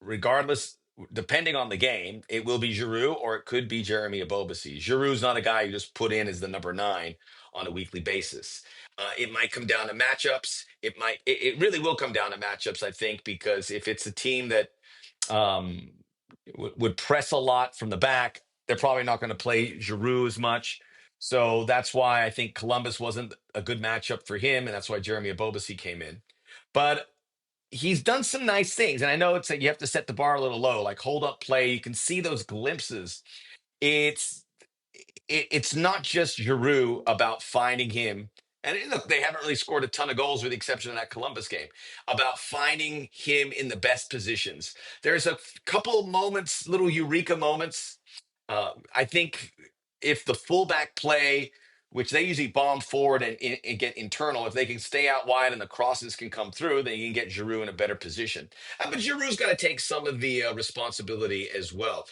regardless, depending on the game, it will be Giroud or it could be Jeremy Ebobisse. Giroud's not a guy you just put in as the number 9 on a weekly basis. It might come down to matchups. It really will come down to matchups, I think, because if it's a team that um, would press a lot from the back, they're probably not going to play Giroud as much. So that's why I think Columbus wasn't a good matchup for him, and that's why Jeremy Ebobisse came in. But he's done some nice things. And I know it's like you have to set the bar a little low, like hold up play. You can see those glimpses. It's it's not just Giroud about finding him. And look, they haven't really scored a ton of goals with the exception of that Columbus game, about finding him in the best positions. There's a couple moments, little eureka moments. I think if the fullback play, which they usually bomb forward and get internal, if they can stay out wide and the crosses can come through, then you can get Giroud in a better position. But Giroud's got to take some of the responsibility as well.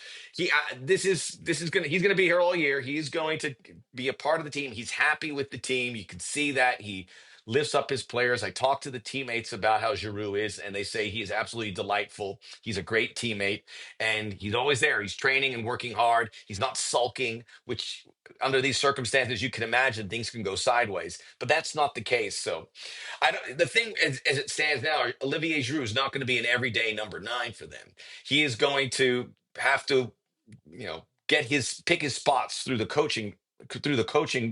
This is gonna he's gonna be here all year. He's going to be a part of the team. He's happy with the team. You can see that he lifts up his players. I talked to the teammates about how Giroud is, and they say he is absolutely delightful. He's a great teammate, and he's always there. He's training and working hard. He's not sulking, which under these circumstances you can imagine things can go sideways. But that's not the case. So I don't. The thing as it stands now, Olivier Giroud is not going to be an everyday number 9 for them. He is going to have to get his pick his spots through the coaching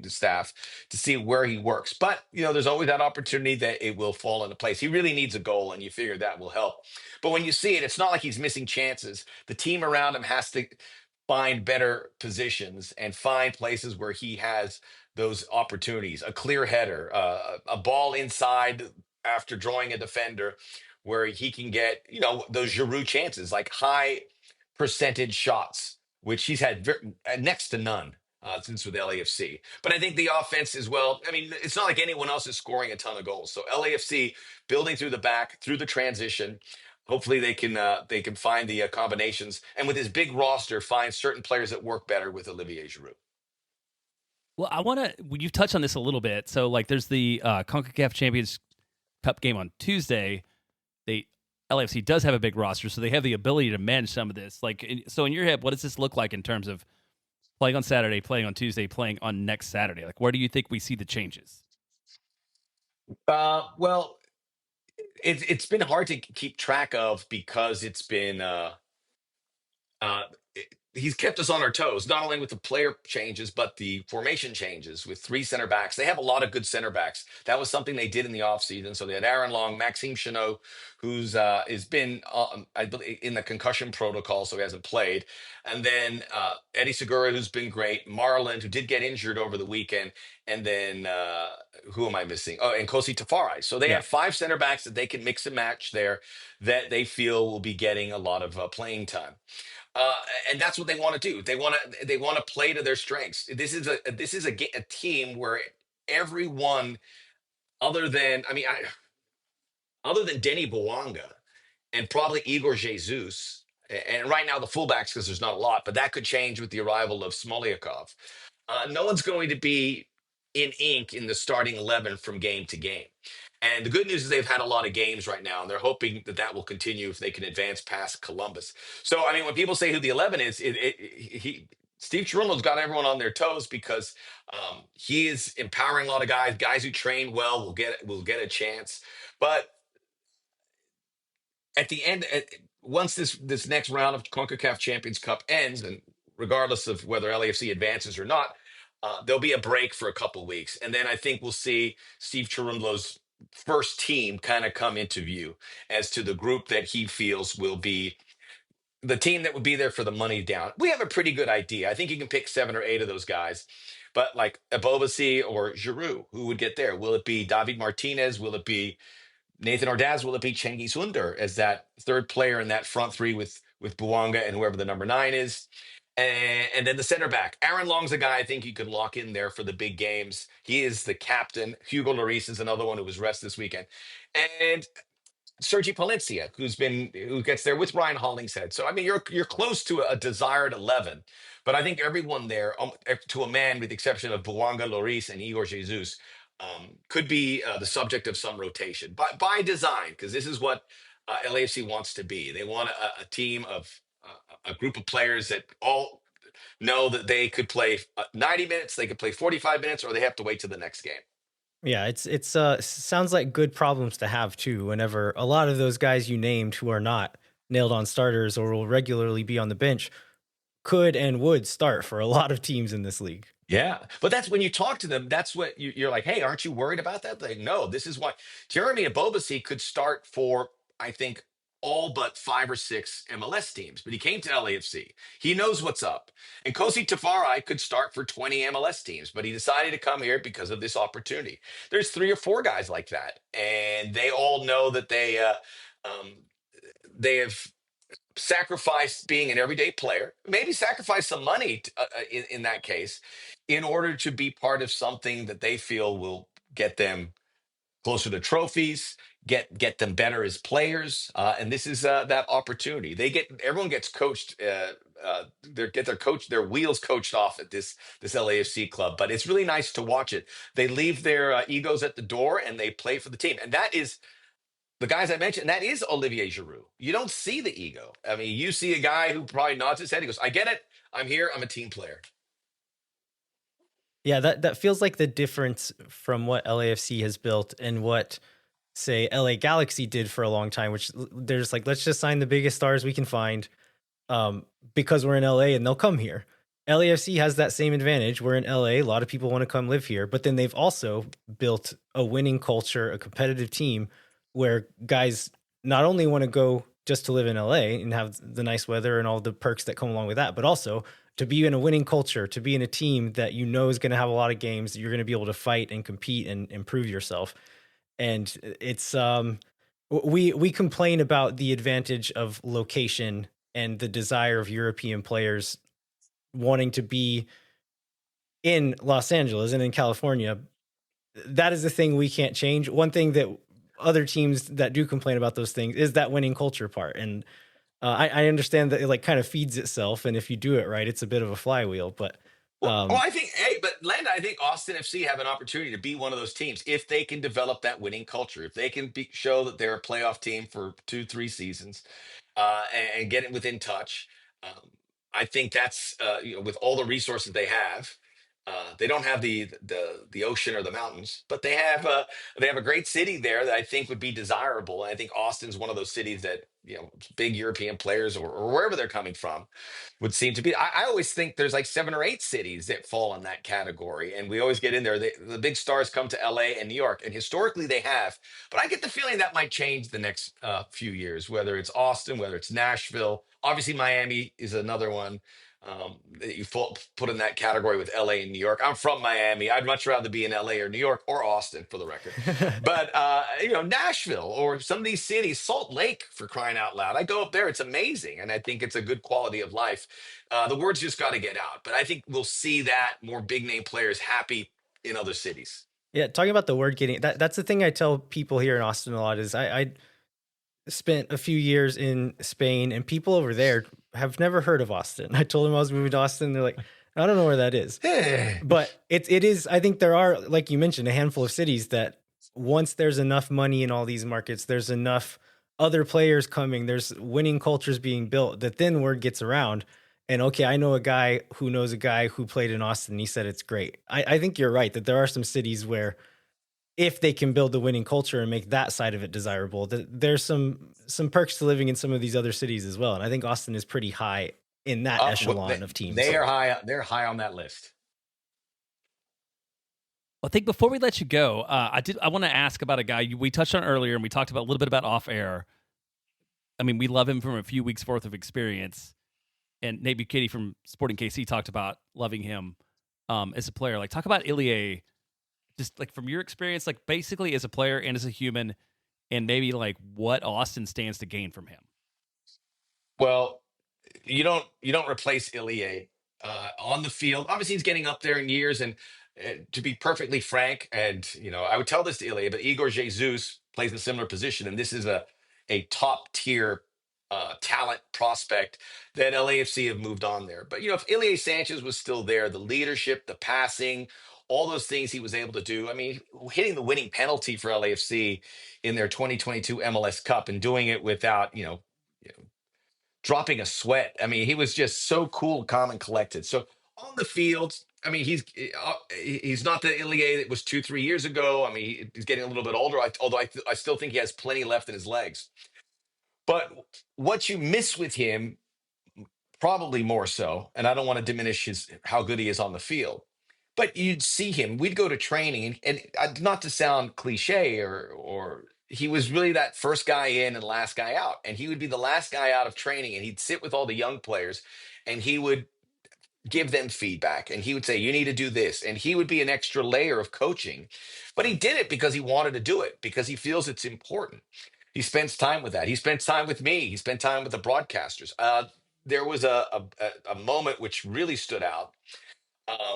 staff to see where he works. But there's always that opportunity that it will fall into place. He really needs a goal, and you figure that will help. But when you see it, it's not like he's missing chances. The team around him has to find better positions and find places where he has those opportunities. A clear header, a ball inside after drawing a defender, where he can get those Giroud chances, like high percentage shots, which he's had next to none since with LAFC. But I think the offense as well. I mean, it's not like anyone else is scoring a ton of goals. So LAFC building through the back, through the transition. Hopefully they can find the combinations, and with his big roster, find certain players that work better with Olivier Giroud. Well, I want to. You've touched on this a little bit. So, like, there's the CONCACAF Champions Cup game on Tuesday. LAFC does have a big roster, so they have the ability to manage some of this. Like, so in your head, what does this look like in terms of playing on Saturday, playing on Tuesday, playing on next Saturday? Like, where do you think we see the changes? Well, it's been hard to keep track of because it's been uh, he's kept us on our toes, not only with the player changes, but the formation changes with 3 center backs. They have a lot of good center backs. That was something they did in the offseason. So they had Aaron Long, Maxime Chanot, who's has been I believe in the concussion protocol, so he hasn't played. And then Eddie Segura, who's been great, Marlon, who did get injured over the weekend, and then who am I missing? Oh, and Kosi Tafari. So they Yeah. have 5 center backs that they can mix and match there that they feel will be getting a lot of playing time. Uh, and that's what they want to do. They want to play to their strengths. This is a team where everyone other than other than Denny Bouanga and probably Igor Jesus, and right now the fullbacks because there's not a lot, but that could change with the arrival of Smolyakov. No one's going to be in ink in the starting 11 from game to game. And the good news is they've had a lot of games right now, and they're hoping that that will continue if they can advance past Columbus. So, I mean, when people say who the 11 is, Steve Cherundolo's got everyone on their toes because he is empowering a lot of guys who train well will get a chance. But at the end, once this next round of CONCACAF Champions Cup ends, and regardless of whether LAFC advances or not, there'll be a break for a couple weeks, and then I think we'll see Steve Cherundolo's first team kind of come into view as to the group that he feels will be the team that would be there for the money down. We have a pretty good idea. I think you can pick 7 or 8 of those guys, but like Abobasi or Giroud, who would get there? Will it be David Martinez? Will it be Nathan Ordaz? Will it be Cengiz Under as that third player in that front 3 with Buanga and whoever the number 9 is? And then the center back. Aaron Long's a guy I think you could lock in there for the big games. He is the captain. Hugo Lloris is another one who was rest this weekend. And Sergi Palencia, who gets there with Ryan Hollingshead. So I mean, you're close to a desired 11, but I think everyone there, to a man, with the exception of Buanga, Lloris, and Igor Jesus, could be the subject of some rotation by design, because this is what LAFC wants to be. They want a team of a group of players that all know that they could play 90 minutes, they could play 45 minutes, or they have to wait to the next game. Yeah, it's sounds like good problems to have too. Whenever a lot of those guys you named who are not nailed on starters or will regularly be on the bench could and would start for a lot of teams in this league. Yeah, but that's when you talk to them. That's what you're like. Hey, aren't you worried about that? Like, no, this is why Jeremy Abobasi could start for I think, all but 5 or 6 MLS teams, but he came to LAFC. He knows what's up. And Kosi Tafari could start for 20 MLS teams, but he decided to come here because of this opportunity. There's 3 or 4 guys like that, and they all know that um, they have sacrificed being an everyday player, maybe sacrifice some money in that case, in order to be part of something that they feel will get them closer to trophies, get them better as players, and this is that opportunity. Everyone gets coached. Get their wheels coached off at this LAFC club, but it's really nice to watch it. They leave their egos at the door and they play for the team, and that is the guys I mentioned. That is Olivier Giroud. You don't see the ego. I mean, you see a guy who probably nods his head. He goes, "I get it. I'm here. I'm a team player." Yeah, that feels like the difference from what LAFC has built and what, say, LA Galaxy did for a long time, which there's like, let's just sign the biggest stars we can find, because we're in LA and they'll come here. LAFC has that same advantage. We're in LA. A lot of people want to come live here, but then they've also built a winning culture, a competitive team where guys not only want to go just to live in LA and have the nice weather and all the perks that come along with that, but also to be in a winning culture, to be in a team that you know is going to have a lot of games, you're going to be able to fight and compete and improve yourself. And it's we complain about the advantage of location and the desire of European players wanting to be in Los Angeles and in California. That is the thing we can't change. One thing that other teams that do complain about those things is that winning culture part. And I understand that it like kind of feeds itself, and if you do it right, it's a bit of a flywheel. But Well, I think, hey, but Landon, I think Austin FC have an opportunity to be one of those teams if they can develop that winning culture, if they can show that they're a playoff team for 2, 3 seasons, and get it within touch. Um, I think that's with all the resources they have. They don't have the ocean or the mountains, but they have a great city there that I think would be desirable. And I think Austin's one of those cities that big European players or wherever they're coming from would seem to be. I always think there's like 7 or 8 cities that fall in that category, and we always get in there. The big stars come to LA and New York, and historically they have. But I get the feeling that might change the next few years, whether it's Austin, whether it's Nashville. Obviously, Miami is another one that you put in that category with LA and New York. I'm from Miami. I'd much rather be in LA or New York or Austin, for the record. But Nashville or some of these cities, Salt Lake, for crying out loud. I go up there; it's amazing, and I think it's a good quality of life. The word's just got to get out. But I think we'll see that more big name players happy in other cities. yeah, talking about the word getting that's the thing I tell people here in Austin a lot is I spent a few years in Spain, and people over there have never heard of Austin. I told them I was moving to Austin. They're like, I don't know where that is. But it is, I think there are, like you mentioned, a handful of cities that once there's enough money in all these markets, there's enough other players coming, there's winning cultures being built, that then word gets around. And okay, I know a guy who knows a guy who played in Austin. And he said it's great. I think you're right that there are some cities where if they can build the winning culture and make that side of it desirable, there's some perks to living in some of these other cities as well. And I think Austin is pretty high in that echelon of teams. They are high. They're high on that list. I think before we let you go, I want to ask about a guy we touched on earlier, and we talked about a little bit about off air. I mean, we love him from a few weeks worth of experience, and Nate Buchanan from Sporting KC talked about loving him as a player. Like, talk about Ilie, just like from your experience, like basically as a player and as a human, and maybe like what Austin stands to gain from him. Well, you don't replace Ilie on the field. Obviously, he's getting up there in years, and to be perfectly frank, and I would tell this to Ilie, but Igor Jesus plays a similar position, and this is a top tier talent prospect that LAFC have moved on there. But if Ilie Sanchez was still there, the leadership, the passing, all those things he was able to do. I mean, hitting the winning penalty for LAFC in their 2022 MLS Cup and doing it without dropping a sweat. I mean, he was just so cool, calm, and collected. So on the field, I mean, he's not the Ilie that was 2, 3 years ago. I mean, he's getting a little bit older, although I still think he has plenty left in his legs. But what you miss with him, probably more so, and I don't want to diminish how good he is on the field, but you'd see him. We'd go to training, and not to sound cliche or he was really that first guy in and last guy out. And he would be the last guy out of training, and he'd sit with all the young players, and he would give them feedback, and he would say, you need to do this, and he would be an extra layer of coaching. But he did it because he wanted to do it, because he feels it's important. He spends time with that. He spends time with me. He spent time with the broadcasters. There was a moment which really stood out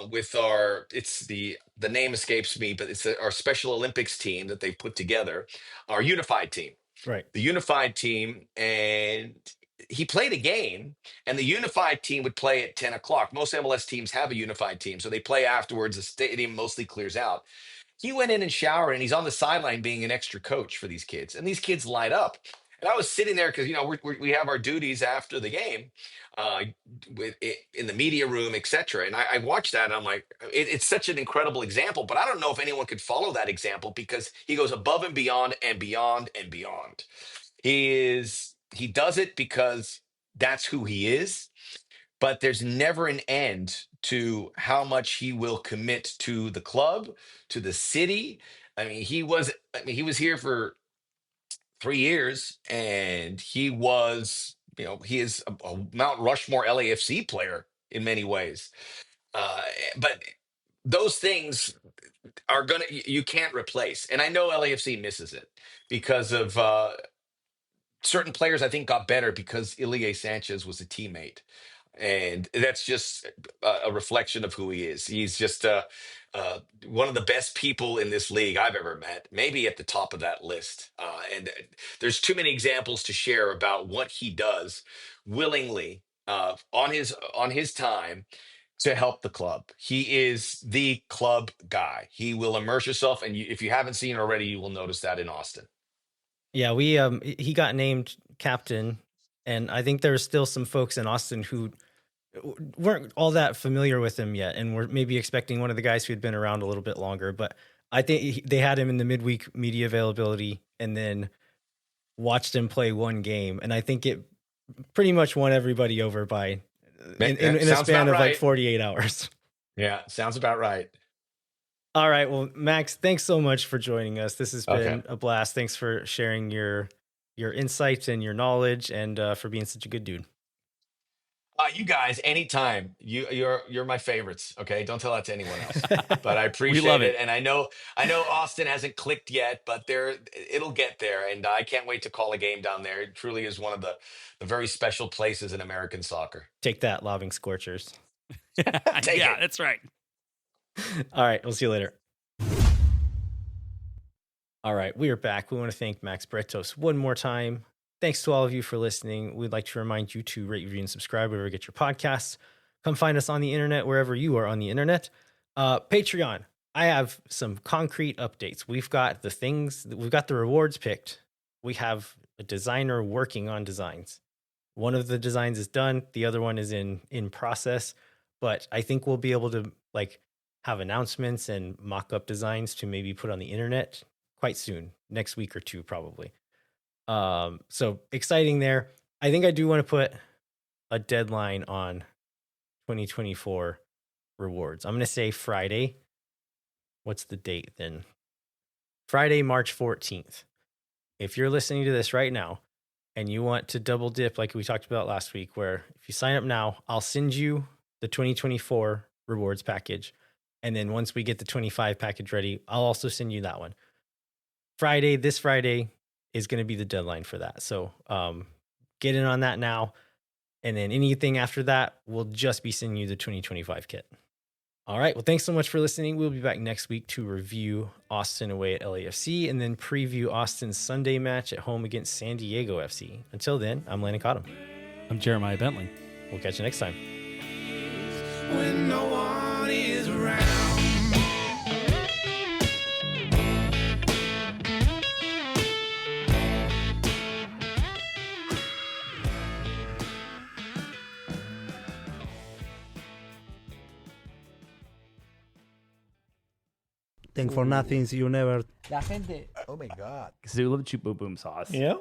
with our, it's the name escapes me, but it's our Special Olympics team that they put together, our unified team, Right. the unified team. And he played a game, and the unified team would play at 10 o'clock. Most MLS teams have a unified team, so they play afterwards. The stadium mostly clears out. He went in and showered, and he's on the sideline being an extra coach for these kids, and these kids light up. And I was sitting there because, we have our duties after the game, uh, in the media room, etc. And I watched that, and I'm like, it's such an incredible example. But I don't know if anyone could follow that example, because he goes above and beyond and beyond and beyond. He does it because that's who he is, but there's never an end to how much he will commit to the club, to the city. I mean, he was here for 3 years, and he is a Mount Rushmore LAFC player in many ways. Uh, but those things are you can't replace. And I know LAFC misses it because of certain players. I think got better because Ilie Sanchez was a teammate, and that's just a reflection of who he is. He's just one of the best people in this league I've ever met, maybe at the top of that list. And there's too many examples to share about what he does willingly, on his time, to help the club. He is the club guy. He will immerse yourself, and if you haven't seen it already, you will notice that in Austin. Yeah, he got named captain, and I think there's still some folks in Austin who weren't all that familiar with him yet, and were maybe expecting one of the guys who had been around a little bit longer. But I think they had him in the midweek media availability, and then watched him play one game, and I think it pretty much won everybody over by in a Sounds span about of like right. 48 hours. Yeah, sounds about right. All right, well, Max, thanks so much for joining us. This has Okay. been a blast. Thanks for sharing your insights and your knowledge, and for being such a good dude. You guys, anytime. You're my favorites. Okay, don't tell that to anyone else. But I appreciate love it, it. and I know Austin hasn't clicked yet, but it'll get there, and I can't wait to call a game down there. It truly is one of the very special places in American soccer. Take that, lobbing scorchers. Take Yeah, it. that's right. All right, we'll see you later. All right, we are back. We want to thank Max Bretos one more time. Thanks to all of you for listening. We'd like to remind you to rate, review, and subscribe wherever you get your podcasts. Come find us on the internet, wherever you are on the internet. Patreon, I have some concrete updates. We've got the rewards picked. We have a designer working on designs. One of the designs is done. The other one is in process, but I think we'll be able to have announcements and mock-up designs to maybe put on the internet quite soon, next week or two, probably. So exciting there. I think I do want to put a deadline on 2024 rewards. I'm going to say Friday. What's the date then? Friday, March 14th. If you're listening to this right now and you want to double dip like we talked about last week, where if you sign up now, I'll send you the 2024 rewards package. And then once we get the 25 package ready, I'll also send you that one. This Friday is going to be the deadline for that. So get in on that now. And then anything after that, we'll just be sending you the 2025 kit. All right. Well, thanks so much for listening. We'll be back next week to review Austin away at LAFC and then preview Austin's Sunday match at home against San Diego FC. Until then, I'm Landon Cottom. I'm Jeremiah Bentley. We'll catch you next time. When no one is around. Thank for nothing, see you never. La gente. Oh my God. Because they love cheap boom boom sauce. Yeah.